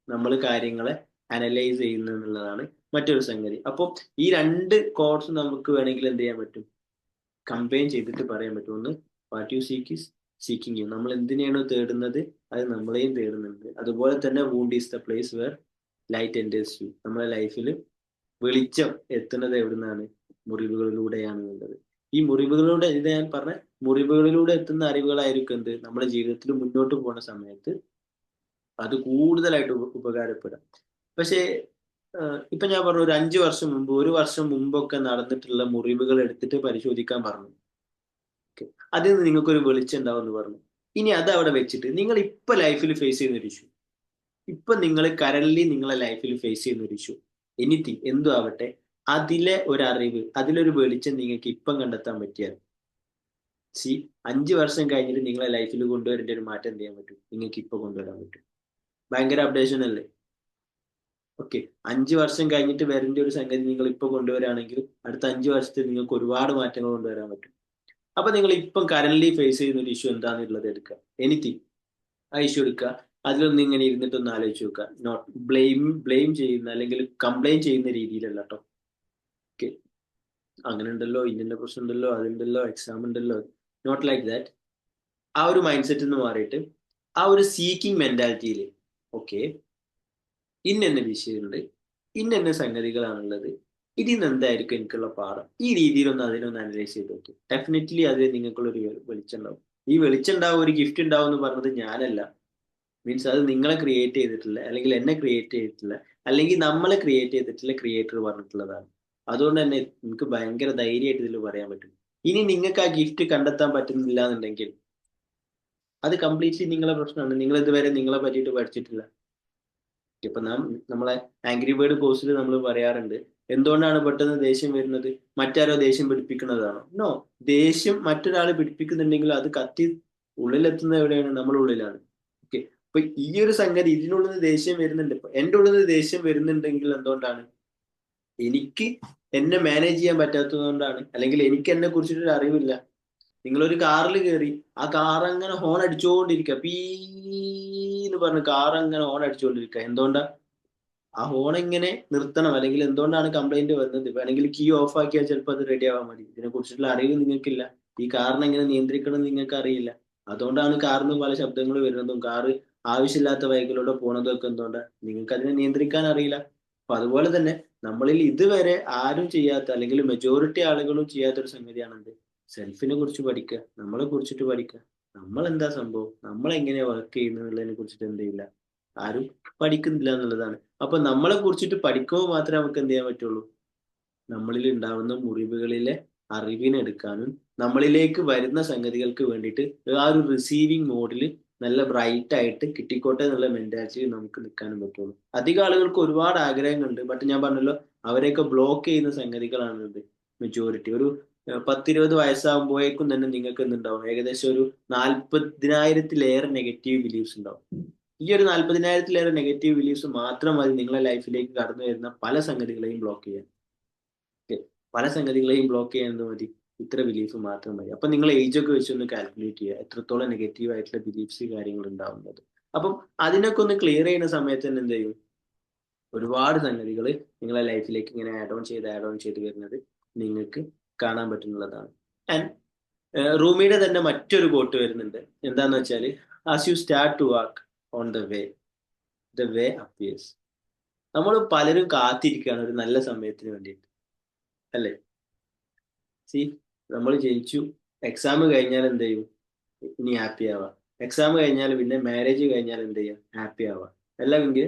നമ്മൾ കാര്യങ്ങളെ അനലൈസ് ചെയ്യുന്നത് എന്നുള്ളതാണ് മറ്റൊരു സംഗതി. അപ്പം ഈ രണ്ട് കോഴ്സ് നമുക്ക് വേണമെങ്കിൽ എന്ത് ചെയ്യാൻ പറ്റും? കമ്പൈൻ ചെയ്തിട്ട് പറയാൻ പറ്റും. ഒന്ന്, what you seek is seeking you. നമ്മൾ എന്തിനെയാണോ തേടുന്നത് അത് നമ്മളെയും തേടുന്നുണ്ട്. അതുപോലെ തന്നെ wound is the place where light enters you. നമ്മുടെ ലൈഫിൽ വെളിച്ചം എത്തുന്നത് എവിടുന്നാണ്? മുറിവുകളിലൂടെയാണ് എന്നുള്ളത്. ഈ മുറിവുകളിലൂടെ, ഇത് ഞാൻ പറഞ്ഞ മുറിവുകളിലൂടെ എത്തുന്ന അറിവുകളായിരിക്കും എന്ത്, നമ്മുടെ ജീവിതത്തിൽ മുന്നോട്ട് പോകുന്ന സമയത്ത് അത് കൂടുതലായിട്ട് ഉപകാരപ്പെടാം. പക്ഷേ ഇപ്പൊ ഞാൻ പറഞ്ഞു, ഒരു 5 വർഷം മുമ്പ്, 1 വർഷം മുമ്പൊക്കെ നടന്നിട്ടുള്ള മുറിവുകൾ എടുത്തിട്ട് പരിശോധിക്കാൻ പറഞ്ഞു. ഓക്കെ, അതിൽ നിന്ന് നിങ്ങൾക്കൊരു വെളിച്ചം ഉണ്ടാവും എന്ന് പറഞ്ഞു. ഇനി അത് അവിടെ വെച്ചിട്ട് നിങ്ങൾ ഇപ്പൊ ലൈഫിൽ ഫേസ് ചെയ്യുന്ന ഒരു ഇഷ്യൂ, ഇപ്പൊ നിങ്ങൾ കറന്റ്ലി നിങ്ങളെ ലൈഫിൽ ഫേസ് ചെയ്യുന്ന ഒരു ഇഷ്യൂ, എനിത്തിങ് എന്തും ആവട്ടെ, അതിലെ ഒരു അറിവ്, അതിലൊരു വെളിച്ചം നിങ്ങൾക്ക് ഇപ്പം കണ്ടെത്താൻ പറ്റിയാൽ, സി 5 വർഷം കഴിഞ്ഞിട്ട് നിങ്ങളെ ലൈഫിൽ കൊണ്ടുവരേണ്ട ഒരു മാറ്റം എന്ത് ചെയ്യാൻ പറ്റും? നിങ്ങൾക്ക് ഇപ്പൊ കൊണ്ടുവരാൻ പറ്റും. ഭയങ്കര അപ്ഡേഷൻ അല്ലേ? ഓക്കെ, 5 വർഷം കഴിഞ്ഞിട്ട് വരേണ്ട ഒരു സംഗതി നിങ്ങൾ ഇപ്പൊ കൊണ്ടുവരാണെങ്കിൽ അടുത്ത 5 വർഷത്തിൽ നിങ്ങൾക്ക് ഒരുപാട് മാറ്റങ്ങൾ കൊണ്ടുവരാൻ പറ്റും. അപ്പൊ നിങ്ങൾ ഇപ്പം കറന്റ്ലി ഫേസ് ചെയ്യുന്ന ഒരു ഇഷ്യൂ എന്താണെന്നുള്ളത് എടുക്കുക, എനിത്തിങ് ആ ഇഷ്യൂ എടുക്കുക. അതിലൊന്ന് ഇങ്ങനെ ഇരുന്നിട്ടൊന്ന് ആലോചിച്ച് നോക്കുക. നോട്ട് ബ്ലെയിം ചെയ്യുന്ന അല്ലെങ്കിൽ കംപ്ലൈന്റ് ചെയ്യുന്ന രീതിയിലല്ല കേട്ടോ. ഓക്കെ, അങ്ങനെ ഉണ്ടല്ലോ, ഇന്ന പ്രശ്നം ഉണ്ടല്ലോ, അതുണ്ടല്ലോ, എക്സാം ഉണ്ടല്ലോ, നോട്ട് ലൈക്ക് ദാറ്റ്. ആ ഒരു മൈൻഡ് സെറ്റിൽ നിന്ന് മാറിയിട്ട് ആ ഒരു സീക്കിംഗ് മെന്റാലിറ്റിയിൽ, ഓക്കെ, ഇന്ന വിഷയമുണ്ട്, ഇന്ന സംഗതികളാണുള്ളത്, ഇതിൽ നിന്ന് എന്തായിരിക്കും എനിക്കുള്ള പാഠം, ഈ രീതിയിലൊന്ന് അതിനൊന്ന് അനലൈസ് ചെയ്ത് നോക്കി. ഡെഫിനറ്റ്ലി അതിൽ നിങ്ങൾക്കുള്ളൊരു വെളിച്ചം ഉണ്ടാവും. ഈ വെളിച്ചം ഉണ്ടാവും, ഒരു ഗിഫ്റ്റ് ഉണ്ടാവും എന്ന് പറഞ്ഞത് ഞാനല്ല. മീൻസ് അത് നിങ്ങളെ ക്രിയേറ്റ് ചെയ്തിട്ടില്ല, അല്ലെങ്കിൽ എന്നെ ക്രിയേറ്റ് ചെയ്തിട്ടില്ല, അല്ലെങ്കിൽ നമ്മളെ ക്രിയേറ്റ് ചെയ്തിട്ടുള്ള ക്രിയേറ്റർ പറഞ്ഞിട്ടുള്ളതാണ്. അതുകൊണ്ട് തന്നെ എനിക്ക് ഭയങ്കര ധൈര്യമായിട്ട് ഇതിൽ പറയാൻ പറ്റും. ഇനി നിങ്ങൾക്ക് ആ ഗിഫ്റ്റ് കണ്ടെത്താൻ പറ്റുന്നില്ല എന്നുണ്ടെങ്കിൽ അത് കംപ്ലീറ്റ്ലി നിങ്ങളെ പ്രശ്നമാണ്. നിങ്ങൾ ഇതുവരെ നിങ്ങളെ പറ്റിയിട്ട് പഠിച്ചിട്ടില്ല. ഇപ്പൊ നമ്മളെ ആംഗ്രി ബേർഡ് കോഴ്സിൽ നമ്മൾ പറയാറുണ്ട്, എന്തുകൊണ്ടാണ് പെട്ടെന്ന് ദേഷ്യം വരുന്നത്? മറ്റാരോ ദേഷ്യം പിടിപ്പിക്കുന്നതാണോ? നോ. ദേഷ്യം മറ്റൊരാൾ പിടിപ്പിക്കുന്നുണ്ടെങ്കിൽ അത് കത്തി ഉള്ളിലെത്തുന്നത് എവിടെയാണ്? നമ്മുടെ ഉള്ളിലാണ്. ഓക്കെ, അപ്പൊ ഈ ഒരു സംഗതി, ഇതിനുള്ളിൽ നിന്ന് ദേഷ്യം വരുന്നുണ്ട്, ഇപ്പൊ എന്റെ ഉള്ളിൽ നിന്ന് ദേഷ്യം വരുന്നുണ്ടെങ്കിൽ എന്തുകൊണ്ടാണ്? എനിക്ക് എന്നെ മാനേജ് ചെയ്യാൻ പറ്റാത്തത് കൊണ്ടാണ്, അല്ലെങ്കിൽ എനിക്ക് എന്നെ കുറിച്ചിട്ടൊരു അറിവില്ല. നിങ്ങളൊരു കാറിൽ കയറി, ആ കാർ അങ്ങനെ ഹോൺ അടിച്ചുകൊണ്ടിരിക്കുക, പീന്ന് പറഞ്ഞ് കാർ അങ്ങനെ ഹോൺ അടിച്ചുകൊണ്ടിരിക്കുക. എന്തുകൊണ്ടാ? ആ ഹോൺ എങ്ങനെ നിർത്തണം, അല്ലെങ്കിൽ എന്തുകൊണ്ടാണ് കംപ്ലൈന്റ് വരുന്നത്? വേണമെങ്കിൽ കീ ഓഫ് ആക്കിയാൽ ചിലപ്പോൾ അത് റെഡി ആവാൻ മതി. ഇതിനെ കുറിച്ചിട്ടുള്ള അറിവ് നിങ്ങൾക്കില്ല. ഈ കാറിനെ എങ്ങനെ നിയന്ത്രിക്കണം എന്ന് നിങ്ങൾക്ക് അറിയില്ല. അതുകൊണ്ടാണ് കാറിന് പല ശബ്ദങ്ങൾ വരുന്നതും കാറ് ആവശ്യമില്ലാത്ത വഴികളിലൂടെ പോണതും ഒക്കെ. എന്തുകൊണ്ടാണ്? നിങ്ങൾക്ക് അതിനെ നിയന്ത്രിക്കാൻ അറിയില്ല. അപ്പൊ അതുപോലെ തന്നെ നമ്മളിൽ ഇതുവരെ ആരും ചെയ്യാത്ത, അല്ലെങ്കിൽ മെജോറിറ്റി ആളുകളും ചെയ്യാത്തൊരു സംഗതിയാണ് എന്ത്? സെൽഫിനെ കുറിച്ച് പഠിക്കുക, നമ്മളെ കുറിച്ചിട്ട് പഠിക്കുക. നമ്മൾ എന്താ സംഭവം, നമ്മൾ എങ്ങനെയാ വർക്ക് ചെയ്യുന്നതിനെ കുറിച്ചിട്ട് എന്ത് ചെയ്യില്ല, ആരും പഠിക്കുന്നില്ല എന്നുള്ളതാണ്. അപ്പൊ നമ്മളെ കുറിച്ചിട്ട് പഠിക്കുമ്പോൾ മാത്രമേ നമുക്ക് എന്ത് ചെയ്യാൻ പറ്റുള്ളൂ, നമ്മളിൽ ഉണ്ടാവുന്ന മുറിവുകളിലെ അറിവിനെടുക്കാനും നമ്മളിലേക്ക് വരുന്ന സംഗതികൾക്ക് വേണ്ടിയിട്ട് ആ ഒരു റിസീവിങ് മോഡിൽ നല്ല ബ്രൈറ്റ് ആയിട്ട് കിട്ടിക്കോട്ടെ എന്നുള്ള മെന്റാലിറ്റിയിൽ നമുക്ക് നിൽക്കാനും പറ്റുള്ളൂ. അധികം ആളുകൾക്ക് ഒരുപാട് ആഗ്രഹങ്ങളുണ്ട്, ബട്ട് ഞാൻ പറഞ്ഞല്ലോ, അവരെയൊക്കെ ബ്ലോക്ക് ചെയ്യുന്ന സംഗതികളാണ് ഇത് മെജോറിറ്റി. ഒരു 10-20 വയസ്സാകുമ്പോഴേക്കും തന്നെ നിങ്ങൾക്ക് എന്തുണ്ടാവും? ഏകദേശം ഒരു 40,000-ലേറെ നെഗറ്റീവ് ബിലീഫ്സ് ഉണ്ടാവും. ഈ ഒരു 40,000-ലേറെ നെഗറ്റീവ് ബിലീഫ്സ് മാത്രം മതി നിങ്ങളെ ലൈഫിലേക്ക് കടന്നു വരുന്ന പല സംഗതികളെയും ബ്ലോക്ക് ചെയ്യാൻ. ഓക്കെ, പല സംഗതികളെയും ബ്ലോക്ക് ചെയ്യാൻ എന്ത് മതി? ഇത്ര ബിലീഫ് മാത്രം മതി. അപ്പൊ നിങ്ങൾ ഏജ് ഒക്കെ വെച്ചൊന്ന് കാൽക്കുലേറ്റ് ചെയ്യുക, എത്രത്തോളം നെഗറ്റീവ് ആയിട്ടുള്ള ബിലീഫ്സ് കാര്യങ്ങൾ ഉണ്ടാവുന്നത്. അപ്പം അതിനൊക്കെ ഒന്ന് ക്ലിയർ ചെയ്യുന്ന സമയത്ത് തന്നെ എന്ത് ചെയ്യും? ഒരുപാട് സംഗതികൾ നിങ്ങളെ ലൈഫിലേക്ക് ഇങ്ങനെ ആഡ് ഓൺ ചെയ്ത് വരുന്നത് നിങ്ങൾക്ക് കാണാൻ പറ്റുന്നതാണ്. ആൻഡ് റൂമിയുടെ തന്നെ മറ്റൊരു കോട്ട് വരുന്നുണ്ട്. എന്താന്ന് വെച്ചാൽ, as you start to walk on the way appears. നമ്മൾ പലരും കാത്തിരിക്കുകയാണ് ഒരു നല്ല സമയത്തിന് വേണ്ടിയിട്ട്, അല്ലേ? സി, നമ്മൾ ജയിച്ചു, എക്സാം കഴിഞ്ഞാൽ എന്ത് ചെയ്യും? ഇനി ഹാപ്പി ആവാം. എക്സാം കഴിഞ്ഞാൽ പിന്നെ മാരേജ് കഴിഞ്ഞാൽ എന്ത് ചെയ്യാം? ഹാപ്പി ആവാം. അല്ലെങ്കിൽ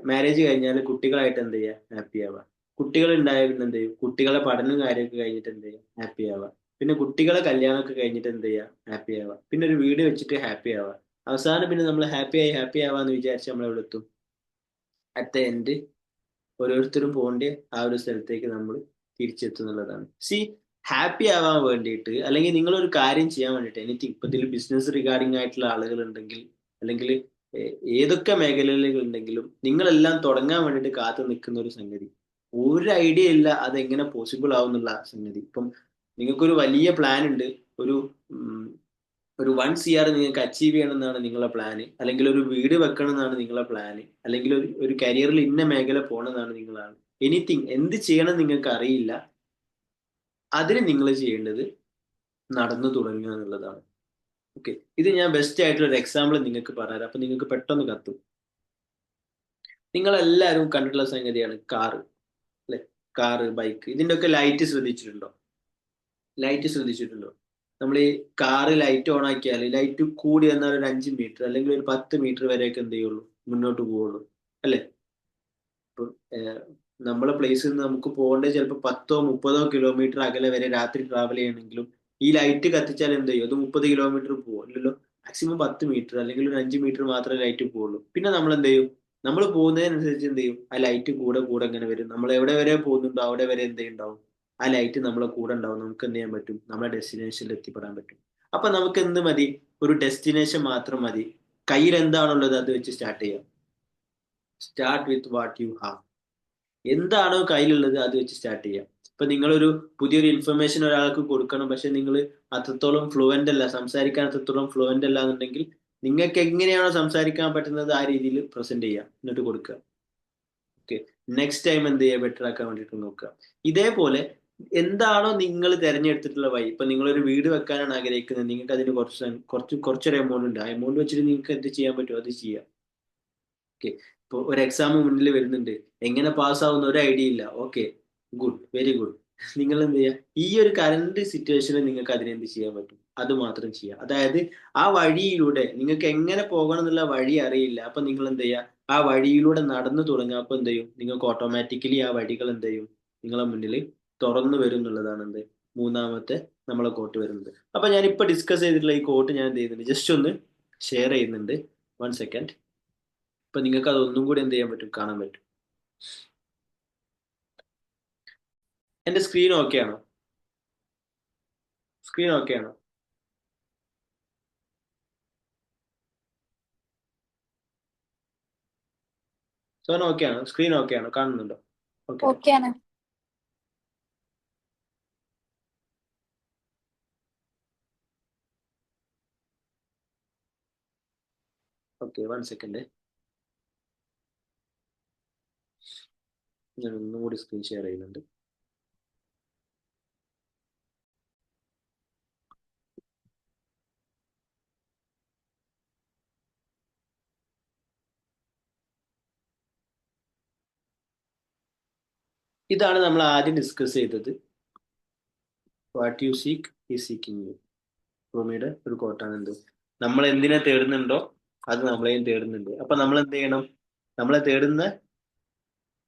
മാരേജ് കഴിഞ്ഞാൽ കുട്ടികളായിട്ട് എന്ത് ചെയ്യാം? ഹാപ്പി ആവാം. കുട്ടികൾ ഉണ്ടായ പിന്നെ എന്ത് ചെയ്യും? കുട്ടികളെ പഠനവും കാര്യമൊക്കെ കഴിഞ്ഞിട്ട് എന്ത് ചെയ്യാം? ഹാപ്പി ആവാം. പിന്നെ കുട്ടികളെ കല്യാണമൊക്കെ കഴിഞ്ഞിട്ട് എന്ത് ചെയ്യാം? ഹാപ്പി ആവാം. പിന്നെ ഒരു വീട് വെച്ചിട്ട് ഹാപ്പി ആവാം. അവസാനം പിന്നെ നമ്മൾ ഹാപ്പി ആവാന്ന് വിചാരിച്ച് നമ്മൾ എവിടെ എത്തും? അറ്റ് ദ എൻഡ് ഓരോരുത്തരും പോകേണ്ട ആ ഒരു സ്ഥലത്തേക്ക് നമ്മൾ തിരിച്ചെത്തും എന്നുള്ളതാണ്. സി, ഹാപ്പി ആവാൻ വേണ്ടിയിട്ട്, അല്ലെങ്കിൽ നിങ്ങൾ ഒരു കാര്യം ചെയ്യാൻ വേണ്ടിയിട്ട്, എനിക്ക് ഇപ്പൊ ഇതിൽ ബിസിനസ് റിഗാർഡിംഗ് ആയിട്ടുള്ള ആളുകൾ ഉണ്ടെങ്കിൽ, അല്ലെങ്കിൽ ഏതൊക്കെ മേഖലകളിൽ ഉണ്ടെങ്കിലും, നിങ്ങളെല്ലാം തുടങ്ങാൻ വേണ്ടിയിട്ട് കാത്തു നിൽക്കുന്ന ഒരു സംഗതി, ഒരു ഐഡിയ ഇല്ല അതെങ്ങനെ പോസിബിൾ ആവും എന്നുള്ള സംഗതി. ഇപ്പം നിങ്ങൾക്കൊരു വലിയ പ്ലാൻ ഉണ്ട്, ഒരു ഒരു 1 CR നിങ്ങൾക്ക് അച്ചീവ് ചെയ്യണം എന്നാണ് നിങ്ങളുടെ പ്ലാന്, അല്ലെങ്കിൽ ഒരു വീട് വെക്കണം എന്നാണ് നിങ്ങളുടെ പ്ലാന്, അല്ലെങ്കിൽ ഒരു കരിയറിൽ ഇന്ന മേഖല പോകണം എന്നാണ് നിങ്ങളാണ്, എനിത്തിങ് എന്ത് ചെയ്യണം നിങ്ങൾക്ക് അറിയില്ല. അതിന് നിങ്ങൾ ചെയ്യേണ്ടത് നടന്നു തുടങ്ങുക എന്നുള്ളതാണ്. ഓക്കെ, ഇത് ഞാൻ ബെസ്റ്റ് ആയിട്ടുള്ള ഒരു എക്സാമ്പിൾ നിങ്ങൾക്ക് പറഞ്ഞുതരാം, അപ്പൊ നിങ്ങൾക്ക് പെട്ടെന്ന് കത്തും. നിങ്ങളെല്ലാവരും കണ്ടിട്ടുള്ള സംഗതിയാണ് കാറ്, അല്ലെ? കാറ്, ബൈക്ക്, ഇതിന്റെ ഒക്കെ ലൈറ്റ് ശ്രദ്ധിച്ചിട്ടുണ്ടോ? ലൈറ്റ് ശ്രദ്ധിച്ചിട്ടുണ്ടോ? നമ്മൾ ഈ കാറ് ലൈറ്റ് ഓൺ ആക്കിയാൽ ലൈറ്റ് കൂടി എന്നാൽ ഒരു 5 മീറ്റർ അല്ലെങ്കിൽ ഒരു 10 മീറ്റർ വരെയൊക്കെ എന്ത് ചെയ്യുള്ളൂ? മുന്നോട്ട് പോവുള്ളൂ, അല്ലെ? ഇപ്പൊ നമ്മളെ പ്ലേസിൽ നിന്ന് നമുക്ക് പോകേണ്ടത് ചിലപ്പോൾ 10-30 കിലോമീറ്റർ അകലെ വരെ രാത്രി ട്രാവൽ ചെയ്യണമെങ്കിലും ഈ ലൈറ്റ് കത്തിച്ചാൽ എന്ത് ചെയ്യും? അത് 30 കിലോമീറ്റർ പോകില്ലല്ലോ. മാക്സിമം 10 മീറ്റർ അല്ലെങ്കിൽ ഒരു 5 മീറ്റർ മാത്രമേ ലൈറ്റ് പോവുള്ളൂ. പിന്നെ നമ്മൾ എന്ത് ചെയ്യും? നമ്മൾ പോകുന്നതിനനുസരിച്ച് എന്ത് ചെയ്യും? ആ ലൈറ്റ് കൂടെ കൂടെ ഇങ്ങനെ വരും. നമ്മൾ എവിടെ വരെ പോകുന്നുണ്ടോ അവിടെ വരെ എന്ത് ഉണ്ടാവും? ആ ലൈറ്റ് നമ്മളെ കൂടെ ഉണ്ടാവും. നമുക്ക് എന്ത് ചെയ്യാൻ പറ്റും? നമ്മളെ ഡെസ്റ്റിനേഷനിൽ എത്തിപ്പെടാൻ പറ്റും. അപ്പൊ നമുക്ക് എന്ത് മതി? ഒരു ഡെസ്റ്റിനേഷൻ മാത്രം മതി. കയ്യിൽ എന്താണുള്ളത് അത് വെച്ച് സ്റ്റാർട്ട് ചെയ്യാം. Start with what you have. എന്താണോ കയ്യിലുള്ളത് അത് വെച്ച് സ്റ്റാർട്ട് ചെയ്യാം. ഇപ്പൊ നിങ്ങളൊരു പുതിയൊരു ഇൻഫർമേഷൻ ഒരാൾക്ക് കൊടുക്കണം, പക്ഷെ നിങ്ങൾ അത്രത്തോളം ഫ്ലുവന്റ് അല്ല, സംസാരിക്കാൻ അത്രത്തോളം ഫ്ലുവന്റ് അല്ല എന്നുണ്ടെങ്കിൽ നിങ്ങൾക്ക് എങ്ങനെയാണോ സംസാരിക്കാൻ പറ്റുന്നത് ആ രീതിയിൽ പ്രസന്റ് ചെയ്യാം, എന്നിട്ട് കൊടുക്കുക. ഓക്കെ, നെക്സ്റ്റ് ടൈം എന്ത് ചെയ്യുക? ബെറ്റർ ആക്കാൻ വേണ്ടിയിട്ട് നോക്കുക. ഇതേപോലെ എന്താണോ നിങ്ങൾ തിരഞ്ഞെടുത്തിട്ടുള്ള വഴി, ഇപ്പൊ നിങ്ങളൊരു വീട് വെക്കാനാണ് ആഗ്രഹിക്കുന്നത്, നിങ്ങൾക്ക് അതിന് കുറച്ചൊരു എമൗണ്ട് ഉണ്ട്, ആ എമൗണ്ട് വെച്ചിട്ട് നിങ്ങൾക്ക് എന്ത് ചെയ്യാൻ പറ്റുമോ അത് ചെയ്യാം. ഓക്കെ, ഇപ്പൊ ഒരു എക്സാം മുന്നിൽ വരുന്നുണ്ട്, എങ്ങനെ പാസ്സാവുന്ന ഒരു ഐഡിയ ഇല്ല. Okay, good, very good. നിങ്ങൾ എന്ത് ചെയ്യുക? ഈ ഒരു കറന്റ് സിറ്റുവേഷനിൽ നിങ്ങൾക്ക് അതിനെന്ത് ചെയ്യാൻ പറ്റും? അത് മാത്രം ചെയ്യുക. അതായത് ആ വഴിയിലൂടെ നിങ്ങൾക്ക് എങ്ങനെ പോകണം എന്നുള്ള വഴി അറിയില്ല, അപ്പൊ നിങ്ങൾ എന്ത് ചെയ്യുക? ആ വഴിയിലൂടെ നടന്നു തുടങ്ങുക. അപ്പൊ എന്ത് ചെയ്യും? നിങ്ങൾക്ക് ഓട്ടോമാറ്റിക്കലി ആ വഴികൾ എന്ത് ചെയ്യും? നിങ്ങളെ മുന്നിൽ തുറന്നു വരും എന്നുള്ളതാണ് എന്ത് മൂന്നാമത്തെ നമ്മളെ കോട്ട് വരുന്നത്. അപ്പൊ ഞാൻ ഇപ്പൊ ഡിസ്കസ് ചെയ്തിട്ടുള്ള ഈ കോട്ട് ഞാൻ എന്ത് ചെയ്യുന്നുണ്ട്? ജസ്റ്റ് ഒന്ന് ഷെയർ ചെയ്യുന്നുണ്ട്. 1 സെക്കൻഡ്. ഇപ്പൊ നിങ്ങൾക്ക് അത് ഒന്നും കൂടി എന്ത് ചെയ്യാൻ പറ്റും? കാണാൻ പറ്റും. എന്റെ സ്ക്രീൻ ഓക്കെ ആണോ? സ്ക്രീൻ ഓക്കെ ആണോ? സോന ഓക്കെ ആണോ? സ്ക്രീൻ ഓക്കെ ആണോ? കാണുന്നുണ്ടോ? ഓക്കെ, ഓക്കെയാണ്. Okay, 1 second. ഞാൻ ഒന്നും കൂടി സ്ക്രീൻ ഷെയർ ചെയ്യുന്നുണ്ട്. ഇതാണ് നമ്മൾ ആദ്യം ഡിസ്കസ് ചെയ്തത്. What you seek is seeking you. ഭൂമിയുടെ ഒരു കോട്ടാണ് എന്ത്? നമ്മൾ എന്തിനെ തേടുന്നുണ്ടോ അത് നമ്മളെയും തേടുന്നുണ്ട്. അപ്പൊ നമ്മൾ എന്ത് ചെയ്യണം? നമ്മളെ തേടുന്ന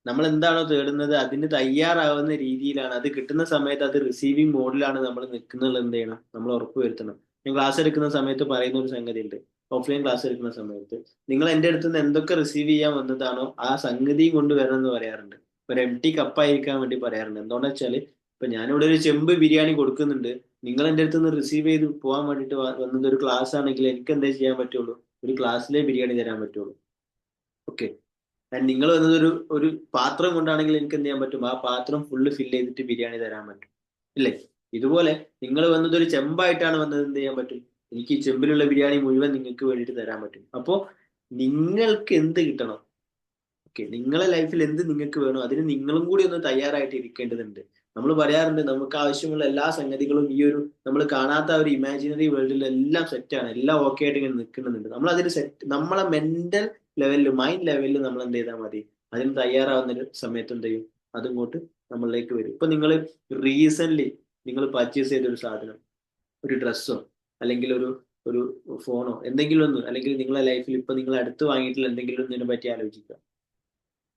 നമ്മൾ എന്താണോ തേടുന്നത് അതിന് തയ്യാറാവുന്ന രീതിയിലാണ്, അത് കിട്ടുന്ന സമയത്ത് അത് റിസീവിങ് മോഡിലാണ് നമ്മൾ നിൽക്കുന്നത്. എന്ത് ചെയ്യണം? നമ്മൾ ഉറപ്പ് വരുത്തണം. ഞാൻ ക്ലാസ് എടുക്കുന്ന സമയത്ത് പറയുന്ന ഒരു സംഗതി ഉണ്ട്. ഓഫ്ലൈൻ ക്ലാസ് എടുക്കുന്ന സമയത്ത് നിങ്ങൾ എൻ്റെ അടുത്ത് നിന്ന് എന്തൊക്കെ റിസീവ് ചെയ്യാൻ വന്നതാണോ ആ സംഗതിയും കൊണ്ടുവരണം എന്ന് പറയാറുണ്ട്. ഒരു എം ടി കപ്പായിരിക്കാൻ വേണ്ടി പറയാറുണ്ട്. എന്തുകൊണ്ടാ വെച്ചാൽ ഇപ്പൊ ഞാനിവിടെ ഒരു ചെമ്പ് ബിരിയാണി കൊടുക്കുന്നുണ്ട്, നിങ്ങൾ എൻ്റെ അടുത്ത് നിന്ന് റിസീവ് ചെയ്ത് പോകാൻ വേണ്ടിയിട്ട് വന്നത് ഒരു ക്ലാസ് ആണെങ്കിൽ എനിക്ക് എന്താ ചെയ്യാൻ പറ്റുള്ളൂ? ഒരു ക്ലാസ്സിലെ ബിരിയാണി തരാൻ പറ്റുള്ളൂ. ഓക്കെ, നിങ്ങൾ വന്നത് ഒരു പാത്രം കൊണ്ടാണെങ്കിൽ എനിക്ക് എന്ത് ചെയ്യാൻ പറ്റും? ആ പാത്രം ഫുള്ള് ഫില്ല് ചെയ്തിട്ട് ബിരിയാണി തരാൻ പറ്റും, ഇല്ലേ? ഇതുപോലെ നിങ്ങൾ വന്നത് ഒരു ചെമ്പായിട്ടാണ് വന്നത്, എന്ത് ചെയ്യാൻ പറ്റും? എനിക്ക് ഈ ചെമ്പിലുള്ള ബിരിയാണി മുഴുവൻ നിങ്ങൾക്ക് വേണ്ടിയിട്ട് തരാൻ പറ്റും. അപ്പോ നിങ്ങൾക്ക് എന്ത് കിട്ടണം? ഓക്കെ, നിങ്ങളെ ലൈഫിൽ എന്ത് നിങ്ങൾക്ക് വേണോ അതിന് നിങ്ങളും കൂടി ഒന്ന് തയ്യാറായിട്ട് ഇരിക്കേണ്ടതുണ്ട്. നമ്മൾ പറയാറുണ്ട് നമുക്ക് ആവശ്യമുള്ള എല്ലാ സംഗതികളും ഈ ഒരു നമ്മൾ കാണാത്ത ഒരു ഇമാജിനറി വേൾഡിൽ എല്ലാം സെറ്റാണ്, എല്ലാം ഓക്കെ ആയിട്ട് ഇങ്ങനെ നിൽക്കുന്നുണ്ട്. നമ്മൾ അതിന് സെറ്റ്, നമ്മളെ മെന്റൽ ലെവലിൽ, മൈൻഡ് ലെവലിൽ നമ്മൾ എന്ത് ചെയ്താൽ മതി, അതിന് തയ്യാറാവുന്ന ഒരു സമയത്ത് എന്ത് ചെയ്യും, അതിങ്ങോട്ട് നമ്മളിലേക്ക് വരും. ഇപ്പൊ നിങ്ങൾ റീസെന്റ് നിങ്ങൾ പർച്ചേസ് ചെയ്ത ഒരു സാധനം, ഒരു ഡ്രസ്സോ അല്ലെങ്കിൽ ഒരു ഒരു ഫോണോ എന്തെങ്കിലും ഒന്ന്, അല്ലെങ്കിൽ നിങ്ങളെ ലൈഫിൽ ഇപ്പൊ നിങ്ങൾ അടുത്ത് വാങ്ങിയിട്ടുള്ള എന്തെങ്കിലും ഒന്നിനെ പറ്റി ആലോചിക്കുക.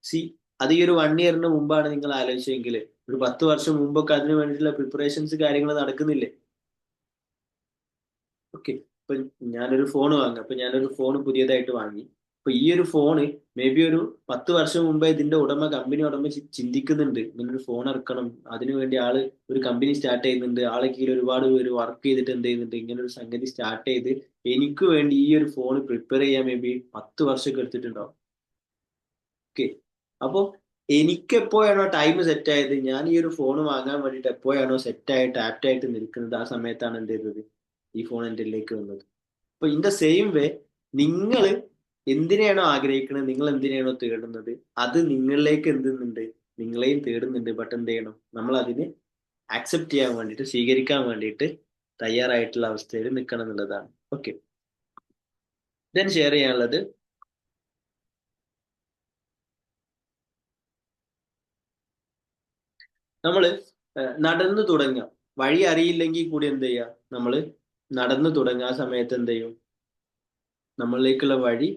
സി, അത് ഈ ഒരു 1 ഇയറിന് മുമ്പാണ് നിങ്ങൾ ആലോചിച്ചെങ്കിൽ ഒരു 10 വർഷം മുമ്പൊക്കെ അതിന് വേണ്ടിയിട്ടുള്ള പ്രിപ്പറേഷൻസ് കാര്യങ്ങൾ നടക്കുന്നില്ലേ? ഓക്കെ. ഇപ്പൊ ഞാനൊരു ഫോൺ വാങ്ങാം, അപ്പൊ ഞാനൊരു ഫോൺ പുതിയതായിട്ട് വാങ്ങി. അപ്പൊ ഈ ഒരു ഫോണ് മേ ബി ഒരു 10 വർഷം മുമ്പേ ഇതിന്റെ ഉടമ, കമ്പനി ഉടമ ചിന്തിക്കുന്നുണ്ട് ഇങ്ങനൊരു ഫോൺ ഇറക്കണം, അതിനുവേണ്ടി ആള് ഒരു കമ്പനി സ്റ്റാർട്ട് ചെയ്യുന്നുണ്ട്, ആളെ കീഴിൽ ഒരുപാട് പേര് വർക്ക് ചെയ്തിട്ട് എന്ത് ചെയ്യുന്നുണ്ട്, ഇങ്ങനെ ഒരു സംഗതി സ്റ്റാർട്ട് ചെയ്ത് എനിക്ക് വേണ്ടി ഈ ഒരു ഫോൺ പ്രിപ്പയർ ചെയ്യാൻ മേ ബി 10 വർഷമൊക്കെ എടുത്തിട്ടുണ്ടാവും. ഓക്കെ. അപ്പൊ എനിക്ക് എപ്പോഴാണോ ടൈം സെറ്റ് ആയത്, ഞാൻ ഈ ഒരു ഫോൺ വാങ്ങാൻ വേണ്ടിയിട്ട് എപ്പോഴാണോ സെറ്റ് ആയിട്ട് ആപ്റ്റ് ആയിട്ട് നിൽക്കുന്നത്, ആ സമയത്താണ് എന്ത് ചെയ്തത്, ഈ ഫോൺ എൻ്റെ ഇതിലേക്ക് വന്നത്. അപ്പൊ ഇൻ ദ സെയിം വേ, നിങ്ങൾ എന്തിനെയാണോ ആഗ്രഹിക്കുന്നത്, നിങ്ങൾ എന്തിനെയാണോ തേടുന്നത്, അത് നിങ്ങളിലേക്ക് എന്തുന്നുണ്ട്, നിങ്ങളെയും തേടുന്നുണ്ട്. ബട്ട് എന്ത് ചെയ്യണം, നമ്മൾ അതിന് ആക്സെപ്റ്റ് ചെയ്യാൻ വേണ്ടിയിട്ട്, സ്വീകരിക്കാൻ വേണ്ടിയിട്ട് തയ്യാറായിട്ടുള്ള അവസ്ഥയിൽ നിൽക്കണം എന്നുള്ളതാണ്. ഓക്കെ. ദെൻ ഷെയർ ചെയ്യാനുള്ളത്, നമ്മള് നടന്നു തുടങ്ങുക. വഴി അറിയില്ലെങ്കിൽ കൂടി എന്ത് ചെയ്യുക, നമ്മള് നടന്നു തുടങ്ങുക. ആ സമയത്ത് എന്ത് ചെയ്യും, നമ്മളിലേക്കുള്ള വഴി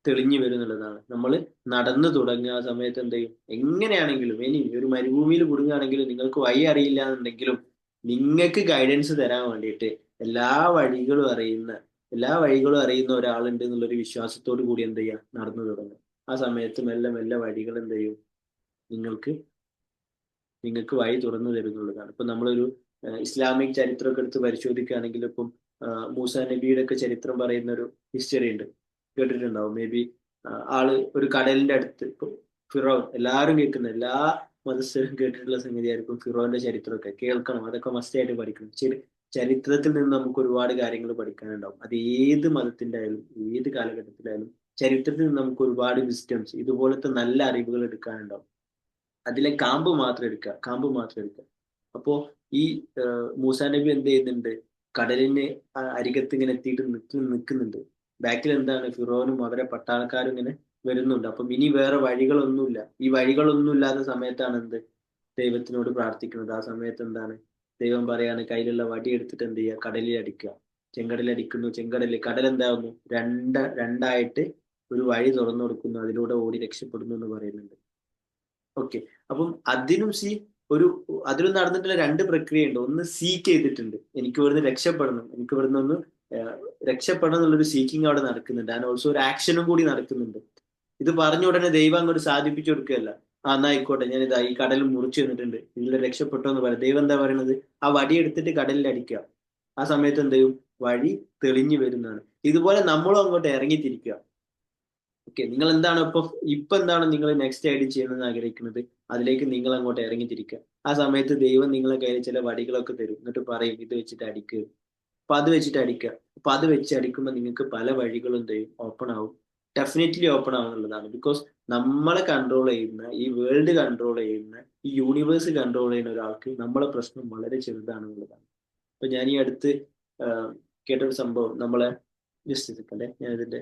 തെളിഞ്ഞു വരും എന്നുള്ളതാണ്. നമ്മൾ നടന്നു തുടങ്ങുക. ആ സമയത്ത് എന്ത് ചെയ്യും, എങ്ങനെയാണെങ്കിലും, ഇനി ഒരു മരുഭൂമിയിൽ കുടുങ്ങുകയാണെങ്കിലും നിങ്ങൾക്ക് വഴി അറിയില്ല എന്നുണ്ടെങ്കിലും നിങ്ങൾക്ക് ഗൈഡൻസ് തരാൻ വേണ്ടിയിട്ട് എല്ലാ വഴികളും അറിയുന്ന ഒരാളുണ്ട് എന്നുള്ളൊരു വിശ്വാസത്തോടു കൂടി എന്ത് ചെയ്യുക, നടന്നു തുടങ്ങുക. ആ സമയത്ത് മെല്ലെ മെല്ലെ വഴികൾ എന്ത് ചെയ്യും, നിങ്ങൾക്ക് നിങ്ങൾക്ക് വഴി തുറന്നു തരുന്നുള്ളതാണ്. ഇപ്പൊ നമ്മളൊരു ഇസ്ലാമിക് ചരിത്രമൊക്കെ എടുത്ത് പരിശോധിക്കുകയാണെങ്കിൽ, ഇപ്പം മൂസാ നബിയുടെ ഒക്കെ ചരിത്രം പറയുന്ന ഒരു ഹിസ്റ്ററി ഉണ്ട്, കേട്ടിട്ടുണ്ടാവും മേ ബി. ആള് ഒരു കടലിന്റെ അടുത്ത്, ഇപ്പൊ ഫിറോൻ, എല്ലാവരും കേൾക്കുന്ന, എല്ലാ മതസ്ഥരും കേട്ടിട്ടുള്ള സംഗതിയായിരിക്കും ഫിറോന്റെ ചരിത്രമൊക്കെ. കേൾക്കണം, അതൊക്കെ മസ്റ്റ് ആയിട്ട് പഠിക്കണം. ചരിത്രത്തിൽ നിന്ന് നമുക്ക് ഒരുപാട് കാര്യങ്ങൾ പഠിക്കാനുണ്ടാവും. അത് ഏത് മതത്തിന്റെ ആയാലും ഏത് കാലഘട്ടത്തിലായാലും ചരിത്രത്തിൽ നിന്ന് നമുക്ക് ഒരുപാട് വിസ്റ്റംസ്, ഇതുപോലത്തെ നല്ല അറിവുകൾ എടുക്കാനുണ്ടാവും. അതിലെ കാമ്പ് മാത്രം എടുക്കുക. അപ്പോ ഈ മൂസാ നബി എന്ത് ചെയ്യുന്നുണ്ട്, കടലിന് അരികത്ത് ഇങ്ങനെ എത്തിയിട്ട് നിൽക്കുന്നുണ്ട്. ബാക്കിൽ എന്താണ്, ഫിറോനും അവരെ പട്ടാളക്കാരും ഇങ്ങനെ വരുന്നുണ്ട്. അപ്പം ഇനി വേറെ വഴികളൊന്നുമില്ല. ഈ വഴികളൊന്നും ഇല്ലാത്ത സമയത്താണ് എന്ത്, ദൈവത്തിനോട് പ്രാർത്ഥിക്കുന്നത്. ആ സമയത്ത് എന്താണ്, ദൈവം പറയാണ്, കയ്യിലുള്ള വടി എടുത്തിട്ട് എന്ത് ചെയ്യുക, കടലിൽ അടിക്കുക. ചെങ്കടലിൽ അടിക്കുന്നു. കടൽ എന്താകുന്നു, രണ്ടായിട്ട് ഒരു വഴി തുറന്നു കൊടുക്കുന്നു. അതിലൂടെ ഓടി രക്ഷപ്പെടുന്നു എന്ന് പറയുന്നുണ്ട്. ഓക്കെ. അപ്പം ഒരു അതിലും നടന്നിട്ടുള്ള 2 പ്രക്രിയയുണ്ട്. ഒന്ന് സീക്ക് ചെയ്തിട്ടുണ്ട്, എനിക്ക് ഇവിടുന്ന് രക്ഷപ്പെടണം, എനിക്ക് ഇവിടുന്ന് ഒന്ന് രക്ഷപ്പെടണം എന്നുള്ളൊരു സീക്കിങ് അവിടെ നടക്കുന്നുണ്ട്. ആൻഡ് ഓൾസോ ഒരു ആക്ഷനും കൂടി നടക്കുന്നുണ്ട്. ഇത് പറഞ്ഞ ഉടനെ ദൈവം അങ്ങോട്ട് സാധിപ്പിച്ചു കൊടുക്കുകയല്ല. എന്നാ ആയിക്കോട്ടെ, ഞാൻ ഇതാ ഈ കടൽ മുറിച്ചു തന്നിട്ടുണ്ട്, ഇതിൽ രക്ഷപ്പെട്ടോ എന്ന് പറയാം. ദൈവം എന്താ പറയുന്നത്, ആ വടി എടുത്തിട്ട് കടലിൽ അടിക്കുക. ആ സമയത്ത് എന്ത് ചെയ്യും, വഴി തെളിഞ്ഞു വരുന്നതാണ്. ഇതുപോലെ നമ്മളും അങ്ങോട്ട് ഇറങ്ങിത്തിരിക്കുക. ഓക്കെ. നിങ്ങൾ എന്താണ് ഇപ്പൊ എന്താണ് നിങ്ങൾ നെക്സ്റ്റ് ആയിട്ട് ചെയ്യണമെന്ന് ആഗ്രഹിക്കുന്നത്, അതിലേക്ക് നിങ്ങൾ അങ്ങോട്ട് ഇറങ്ങിത്തിരിക്കുക. ആ സമയത്ത് ദൈവം നിങ്ങളെ കയ്യിൽ ചില വടികളൊക്കെ തരും, എന്നിട്ട് പറയും ഇത് വെച്ചിട്ട് അടിക്കുക. അപ്പൊ അത് വെച്ചിട്ട് അടിക്കുക. അപ്പൊ അത് വെച്ച് അടിക്കുമ്പോൾ നിങ്ങൾക്ക് പല വഴികളും എന്ത് ചെയ്യും, ഓപ്പൺ ആവും. ഡെഫിനറ്റ്ലി ഓപ്പൺ ആവുന്നുള്ളതാണ്. ബിക്കോസ് നമ്മളെ കൺട്രോൾ ചെയ്യുന്ന, ഈ വേൾഡ് കൺട്രോൾ ചെയ്യുന്ന, ഈ യൂണിവേഴ്സ് കൺട്രോൾ ചെയ്യുന്ന ഒരാൾക്ക് നമ്മളെ പ്രശ്നം വളരെ ചെറുതാണെന്നുള്ളതാണ്. ഇപ്പൊ ഞാൻ ഈ അടുത്ത് കേട്ടൊരു സംഭവം, നമ്മളെ ജസ്റ്റ് നിൽക്കണ്ടേ, ഞാൻ ഇതിന്റെ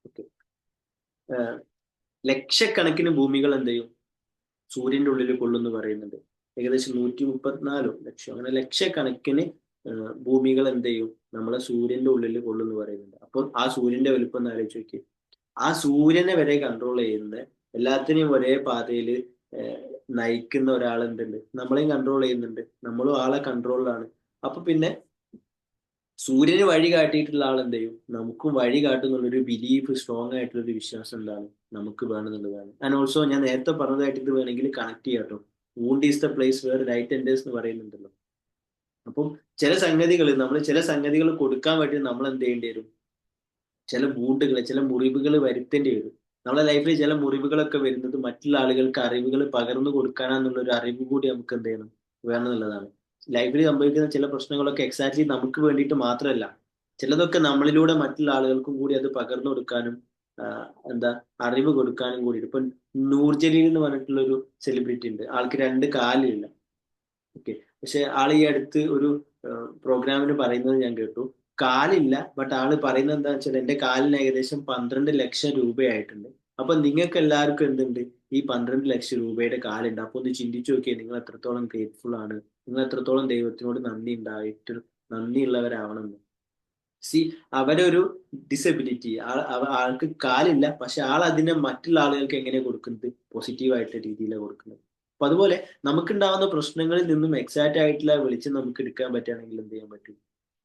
ഓക്കെ. ലക്ഷക്കണക്കിന് ഭൂമികൾ എന്ത് ചെയ്യും, സൂര്യന്റെ ഉള്ളിൽ കൊള്ളുന്നു പറയുന്നുണ്ട്. ഏകദേശം 134 ലക്ഷം, അങ്ങനെ ലക്ഷക്കണക്കിന് ഭൂമികൾ എന്ത് ചെയ്യും, നമ്മളെ സൂര്യന്റെ ഉള്ളിൽ കൊള്ളുന്നു പറയുന്നുണ്ട്. അപ്പോൾ ആ സൂര്യന്റെ വലുപ്പം ഒന്ന് ആലോചിച്ച് നോക്കി. ആ സൂര്യനെ വരെ കൺട്രോൾ ചെയ്യുന്ന, എല്ലാത്തിനെയും ഒരേ പാതയിൽ നയിക്കുന്ന ഒരാൾ എന്തുണ്ട്, നമ്മളെയും കൺട്രോൾ ചെയ്യുന്നുണ്ട്. നമ്മളും ആളെ കൺട്രോളിലാണ്. അപ്പൊ പിന്നെ സൂര്യന് വഴി കാട്ടിയിട്ടുള്ള ആൾ എന്ത് ചെയ്യും, നമുക്കും വഴി കാട്ടുന്നുള്ളൊരു ബിലീഫ്, സ്ട്രോങ് ആയിട്ടുള്ള ഒരു വിശ്വാസം എന്താണ്, നമുക്ക് വേണമെന്നുള്ളതാണ്. ആൻഡ് ഓൾസോ ഞാൻ നേരത്തെ പറഞ്ഞതായിട്ട് ഇത് വേണമെങ്കിൽ കണക്ട് ചെയ്യാം കേട്ടോ. Wound is the place where light enters എന്ന് പറയുന്നുണ്ടല്ലോ. അപ്പം ചില സംഗതികൾ കൊടുക്കാൻ വേണ്ടി നമ്മൾ എന്ത് ചെയ്യേണ്ടി വരും, ചില മുറിവുകൾ വരുത്തേണ്ടി വരും. നമ്മുടെ ലൈഫിൽ ചില മുറിവുകളൊക്കെ വരുന്നത് മറ്റുള്ള ആളുകൾക്ക് അറിവുകൾ പകർന്നു കൊടുക്കാനാന്നുള്ള ഒരു അറിവ് കൂടി നമുക്ക് എന്ത് ചെയ്യണം, വേണമെന്നുള്ളതാണ്. ലൈഫിൽ സംഭവിക്കുന്ന ചില പ്രശ്നങ്ങളൊക്കെ എക്സാക്ട്ലി നമുക്ക് വേണ്ടിയിട്ട് മാത്രമല്ല, ചിലതൊക്കെ നമ്മളിലൂടെ മറ്റുള്ള ആളുകൾക്കും കൂടി അത് പകർന്നു കൊടുക്കാനും എന്താ അറിവ് കൊടുക്കാനും കൂടി. ഇപ്പൊ നൂർജലീൽ എന്ന് പറഞ്ഞിട്ടുള്ള ഒരു സെലിബ്രിറ്റി ഉണ്ട്. ആൾക്ക് 2 കാലില്ല. ഓക്കെ, പക്ഷെ ആൾ ഈ അടുത്ത് ഒരു പ്രോഗ്രാമിന് പറയുന്നത് ഞാൻ കേട്ടു. കാലില്ല, ബട്ട് ആള് പറയുന്നത് എന്താ വെച്ചാൽ എന്റെ കാലിന് ഏകദേശം 12 ലക്ഷം രൂപയായിട്ടുണ്ട്. അപ്പൊ നിങ്ങൾക്ക് എല്ലാവർക്കും എന്തുണ്ട്, ഈ 12 ലക്ഷം രൂപയുടെ കാലുണ്ട്. അപ്പൊ ഒന്ന് ചിന്തിച്ചു നോക്കിയേ, നിങ്ങൾ എത്രത്തോളം ഗ്രേറ്റ്ഫുൾ ആണ്, നിങ്ങൾ എത്രത്തോളം ദൈവത്തിനോട് നന്ദി ഉണ്ടായിട്ട് നന്ദിയുള്ളവരാവണമെന്ന്. സി, അവരൊരു ഡിസബിലിറ്റി, ആൾക്ക് കാലില്ല, പക്ഷെ ആൾ അതിനെ മറ്റുള്ള ആളുകൾക്ക് എങ്ങനെ കൊടുക്കുന്നത്, പോസിറ്റീവായിട്ടുള്ള രീതിയിലാണ് കൊടുക്കുന്നത്. അപ്പൊ അതുപോലെ നമുക്കുണ്ടാവുന്ന പ്രശ്നങ്ങളിൽ നിന്നും എക്സാക്റ്റ് ആയിട്ടുള്ള വെളിച്ചം നമുക്ക് എടുക്കാൻ പറ്റുകയാണെങ്കിൽ എന്ത് ചെയ്യാൻ പറ്റും,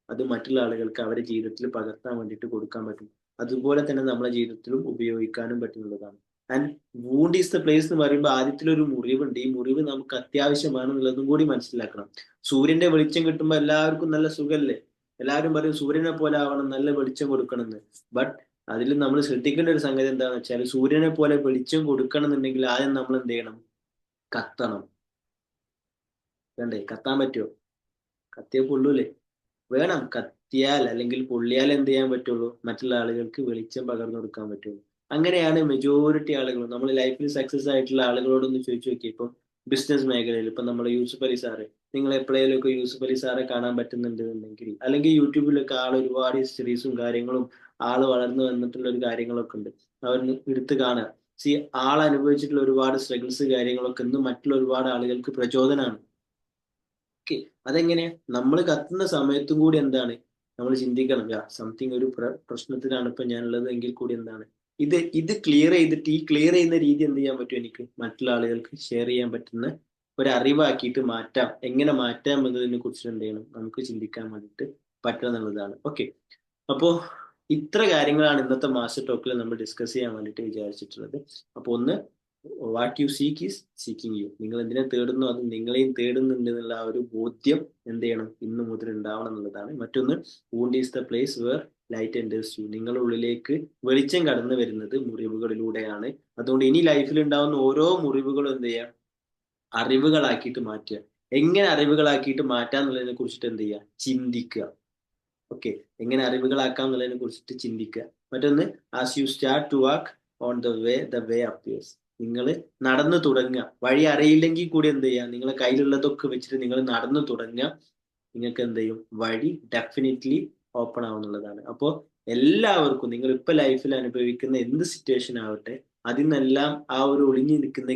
അത് മറ്റുള്ള ആളുകൾക്ക് അവരുടെ ജീവിതത്തിൽ പകർത്താൻ വേണ്ടിയിട്ട് കൊടുക്കാൻ പറ്റും. അതുപോലെ തന്നെ നമ്മുടെ ജീവിതത്തിലും ഉപയോഗിക്കാനും പറ്റുന്നതാണ്. And wound is the place എന്ന് പറയുമ്പോൾ ആദ്യത്തിലൊരു മുറിവുണ്ട്. ഈ മുറിവ് നമുക്ക് അത്യാവശ്യമാണെന്നുള്ളതും കൂടി മനസ്സിലാക്കണം. സൂര്യന്റെ വെളിച്ചം കിട്ടുമ്പോൾ എല്ലാവർക്കും നല്ല സുഖല്ലേ, എല്ലാവരും പറയും സൂര്യനെ പോലെ ആവണം, നല്ല വെളിച്ചം കൊടുക്കണം എന്ന്. ബട്ട് അതിൽ നമ്മൾ ശ്രദ്ധിക്കേണ്ട ഒരു സംഗതി എന്താണെന്ന് വെച്ചാൽ, സൂര്യനെ പോലെ വെളിച്ചം കൊടുക്കണം എന്നുണ്ടെങ്കിൽ ആദ്യം നമ്മൾ എന്ത് ചെയ്യണം, കത്തണം. വേണ്ടേ? കത്താൻ പറ്റുമോ? കത്തിയ പൊള്ളൂലേ? വേണം. കത്തിയാൽ അല്ലെങ്കിൽ പൊള്ളിയാൽ എന്ത് ചെയ്യാൻ പറ്റുള്ളൂ, മറ്റുള്ള ആളുകൾക്ക് വെളിച്ചം പകർന്നു കൊടുക്കാൻ പറ്റുള്ളൂ. അങ്ങനെയാണ് മെജോറിറ്റി ആളുകളും. നമ്മൾ ലൈഫിൽ സക്സസ് ആയിട്ടുള്ള ആളുകളോടൊന്ന് ചോദിച്ചു നോക്കി. ഇപ്പം ബിസിനസ് മേഖലയിൽ ഇപ്പം നമ്മൾ യൂസുഫ് അലി സാറ്, നിങ്ങൾ എപ്പോഴേലൊക്കെ യൂസുഫ് അലി സാറെ കാണാൻ പറ്റുന്നുണ്ടെന്നുണ്ടെങ്കിൽ, അല്ലെങ്കിൽ യൂട്യൂബിലൊക്കെ ആൾ ഒരുപാട് ഹിസ്റ്ററീസും കാര്യങ്ങളും ആള് വളർന്നു വന്നിട്ടുള്ള ഒരു കാര്യങ്ങളൊക്കെ ഉണ്ട്, അവർ എടുത്ത് കാണുക. സി, ആൾ അനുഭവിച്ചിട്ടുള്ള ഒരുപാട് സ്ട്രഗിൾസ് കാര്യങ്ങളൊക്കെ ഇന്ന് മറ്റുള്ള ഒരുപാട് ആളുകൾക്ക് പ്രചോദനമാണ്. ഓക്കെ, അതെങ്ങനെയാ, നമ്മൾ കത്തുന്ന സമയത്തും കൂടി എന്താണ് നമ്മൾ ചിന്തിക്കണം, സംതിങ് ഒരു പ്രശ്നത്തിലാണ് ഇപ്പൊ ഞാനുള്ളത് എങ്കിൽ കൂടി എന്താണ് ഇത് ക്ലിയർ ചെയ്തിട്ട്, ഈ ക്ലിയർ ചെയ്യുന്ന രീതി എന്ത് ചെയ്യാൻ പറ്റും, എനിക്ക് മറ്റുള്ള ആളുകൾക്ക് ഷെയർ ചെയ്യാൻ പറ്റുന്ന ഒരു അറിവാക്കിയിട്ട് മാറ്റാം. എങ്ങനെ മാറ്റാം എന്നതിനെ കുറിച്ച് എന്ത് ചെയ്യണം, നമുക്ക് ചിന്തിക്കാൻ വേണ്ടിയിട്ട് പറ്റുക എന്നുള്ളതാണ്. ഓക്കെ, അപ്പോ ഇത്ര കാര്യങ്ങളാണ് ഇന്നത്തെ മാസ്റ്റർ ടോക്കിൽ നമ്മൾ ഡിസ്കസ് ചെയ്യാൻ വേണ്ടിയിട്ട് വിചാരിച്ചിട്ടുള്ളത്. അപ്പൊ ഒന്ന്, what you seek is seeking you. നിങ്ങൾ എന്തിനെ തേടുന്നു അത് നിങ്ങളെയും തേടുന്നുണ്ട് എന്നുള്ള ആ ഒരു ബോധ്യം എന്ത് ചെയ്യണം, ഇന്ന് മുതൽ ഉണ്ടാവണം എന്നുള്ളതാണ്. മറ്റൊന്ന്, wound is the place where light enters you. നിങ്ങളുടെ ഉള്ളിലേക്ക് വെളിച്ചം കടന്നു വരുന്നത് മുറിവുകളിലൂടെയാണ്. അതുകൊണ്ട് ഇനി ലൈഫിൽ ഉണ്ടാവുന്ന ഓരോ മുറിവുകളും എന്ത് ചെയ്യുക, അറിവുകളാക്കിയിട്ട് മാറ്റുക. എങ്ങനെ അറിവുകളാക്കിയിട്ട് മാറ്റാം എന്നുള്ളതിനെ കുറിച്ചിട്ട് എന്ത് ചെയ്യുക, ചിന്തിക്കുക. ഓക്കെ, എങ്ങനെ അറിവുകളാക്കാം എന്നുള്ളതിനെ കുറിച്ചിട്ട് ചിന്തിക്കുക. മറ്റൊന്ന്, as you start to walk on the way appears. നിങ്ങൾ നടന്നു തുടങ്ങുക. വഴി അറിയില്ലെങ്കിൽ കൂടി എന്ത് ചെയ്യുക, നിങ്ങളെ കയ്യിലുള്ളതൊക്കെ വെച്ചിട്ട് നിങ്ങൾ നടന്നു തുടങ്ങുക. നിങ്ങൾക്ക് എന്ത് ചെയ്യും, വഴി ഡെഫിനറ്റ്ലി ഓപ്പൺ ആവുന്നുള്ളതാണ്. അപ്പോൾ എല്ലാവർക്കും നിങ്ങൾ ഇപ്പൊ ലൈഫിൽ അനുഭവിക്കുന്ന എന്ത് സിറ്റുവേഷൻ ആവട്ടെ, അതിൽ നിന്നെല്ലാം ആ ഒരു ഒളിഞ്ഞു നിൽക്കുന്ന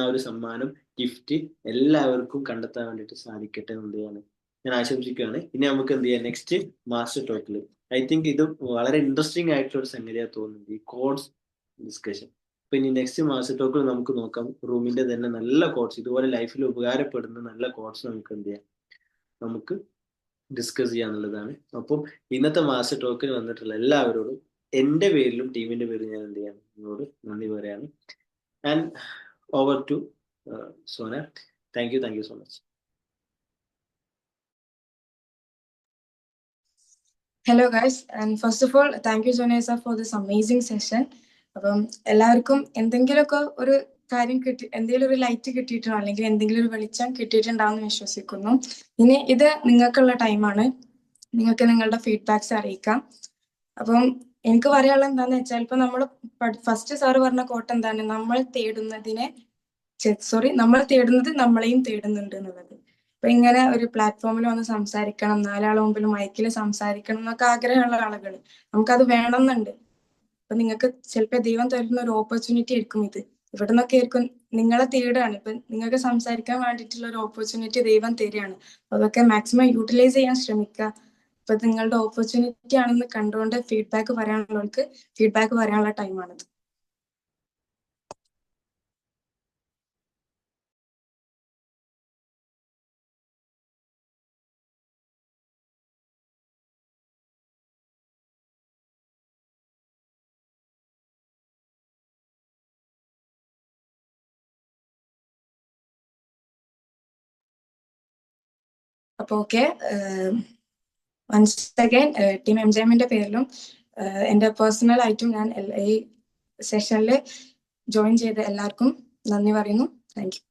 ആ ഒരു സമ്മാനം, ഗിഫ്റ്റ് എല്ലാവർക്കും കണ്ടെത്താൻ വേണ്ടിയിട്ട് സാധിക്കട്ടെ എന്നുള്ളതാണ് ഞാൻ ആശംസിക്കുകയാണ്. ഇനി നമുക്ക് എന്ത് ചെയ്യാം, നെക്സ്റ്റ് മാസ്റ്റർ ടോക്കിൽ, ഐ തിങ്ക് ഇത് വളരെ ഇൻട്രസ്റ്റിംഗ് ആയിട്ടുള്ള ഒരു സംഗതിയാണ് തോന്നുന്നത്, ഈ കോഡ്സ് ഡിസ്കഷൻ. അപ്പൊ ഇനി നെക്സ്റ്റ് മാസ്റ്റർ ടോക്കിൽ നമുക്ക് നോക്കാം റൂമിന്റെ തന്നെ നല്ല കോഡ്സ്, ഇതുപോലെ ലൈഫിൽ ഉപകാരപ്പെടുന്ന നല്ല കോഡ്സ് നമുക്ക് എന്ത് ചെയ്യാം, നമുക്ക് ഡിസ്കസ് ചെയ്യാന്നുള്ളതാണ്. അപ്പം ഇന്നത്തെ മാസ്റ്റർ ടോക്കിൽ വന്നിട്ടുള്ള എല്ലാവരോടും എന്റെ പേരിലും ടീമിന്റെ പേരിലും ഞാൻ എന്ത് ചെയ്യാം, നിങ്ങളോട് നന്ദി പറയാണ്. And over to Sona. Thank you so much. Hello guys, and first of all, thank you Jonesa for this amazing session. അപ്പം എല്ലാവർക്കും എന്തെങ്കിലുമൊക്കെ ഒരു കാര്യം എന്തെങ്കിലും ഒരു ലൈറ്റ് കിട്ടിയിട്ടുണ്ടോ, അല്ലെങ്കിൽ എന്തെങ്കിലും ഒരു വെളിച്ചം കിട്ടിയിട്ടുണ്ടാവും എന്ന് വിശ്വസിക്കുന്നു. ഇനി ഇത് നിങ്ങൾക്കുള്ള ടൈമാണ്, നിങ്ങൾക്ക് നിങ്ങളുടെ ഫീഡ്ബാക്സ് അറിയിക്കാം. അപ്പം എനിക്ക് പറയാനുള്ളത് എന്താന്ന് വെച്ചാൽ, ഇപ്പൊ നമ്മൾ ഫസ്റ്റ് സാറ് പറഞ്ഞ കോട്ട് എന്താണ്, നമ്മൾ തേടുന്നത് നമ്മളെയും തേടുന്നുണ്ട് എന്നുള്ളത്. അപ്പൊ ഇങ്ങനെ ഒരു പ്ലാറ്റ്ഫോമിൽ വന്ന് സംസാരിക്കണം, 4 ആളെ മുമ്പിൽ മൈക്കിൽ സംസാരിക്കണം എന്നൊക്കെ ആഗ്രഹമുള്ള ആളുകൾ, നമുക്കത് വേണമെന്നുണ്ട്. അപ്പൊ നിങ്ങൾക്ക് ചിലപ്പോൾ ദൈവം തരുന്ന ഒരു ഓപ്പർച്യൂണിറ്റി ആയിരിക്കും ഇത്. ഇവിടെ നിന്നൊക്കെ ആയിരിക്കും നിങ്ങളെ തേടുകയാണ്. ഇപ്പൊ നിങ്ങൾക്ക് സംസാരിക്കാൻ വേണ്ടിയിട്ടുള്ള ഒരു ഓപ്പർച്യൂണിറ്റി ദൈവം തരികയാണ്. അതൊക്കെ മാക്സിമം യൂട്ടിലൈസ് ചെയ്യാൻ ശ്രമിക്കുക. ഇപ്പൊ നിങ്ങളുടെ ഓപ്പർച്യൂണിറ്റി ആണെന്ന് കണ്ടുകൊണ്ട് ഫീഡ്ബാക്ക് പറയാനുള്ളവർക്ക് ഫീഡ്ബാക്ക് പറയാനുള്ള ടൈമാണിത്. അപ്പൊ ഓക്കെ, വൺസ് അഗൈൻ ടീം എംജെഎമ്മിന്റെ പേരിലും എൻ്റെ പേഴ്സണൽ ആയിട്ടും ഞാൻ ഈ സെഷനിൽ ജോയിൻ ചെയ്ത എല്ലാവർക്കും നന്ദി പറയുന്നു. Thank you.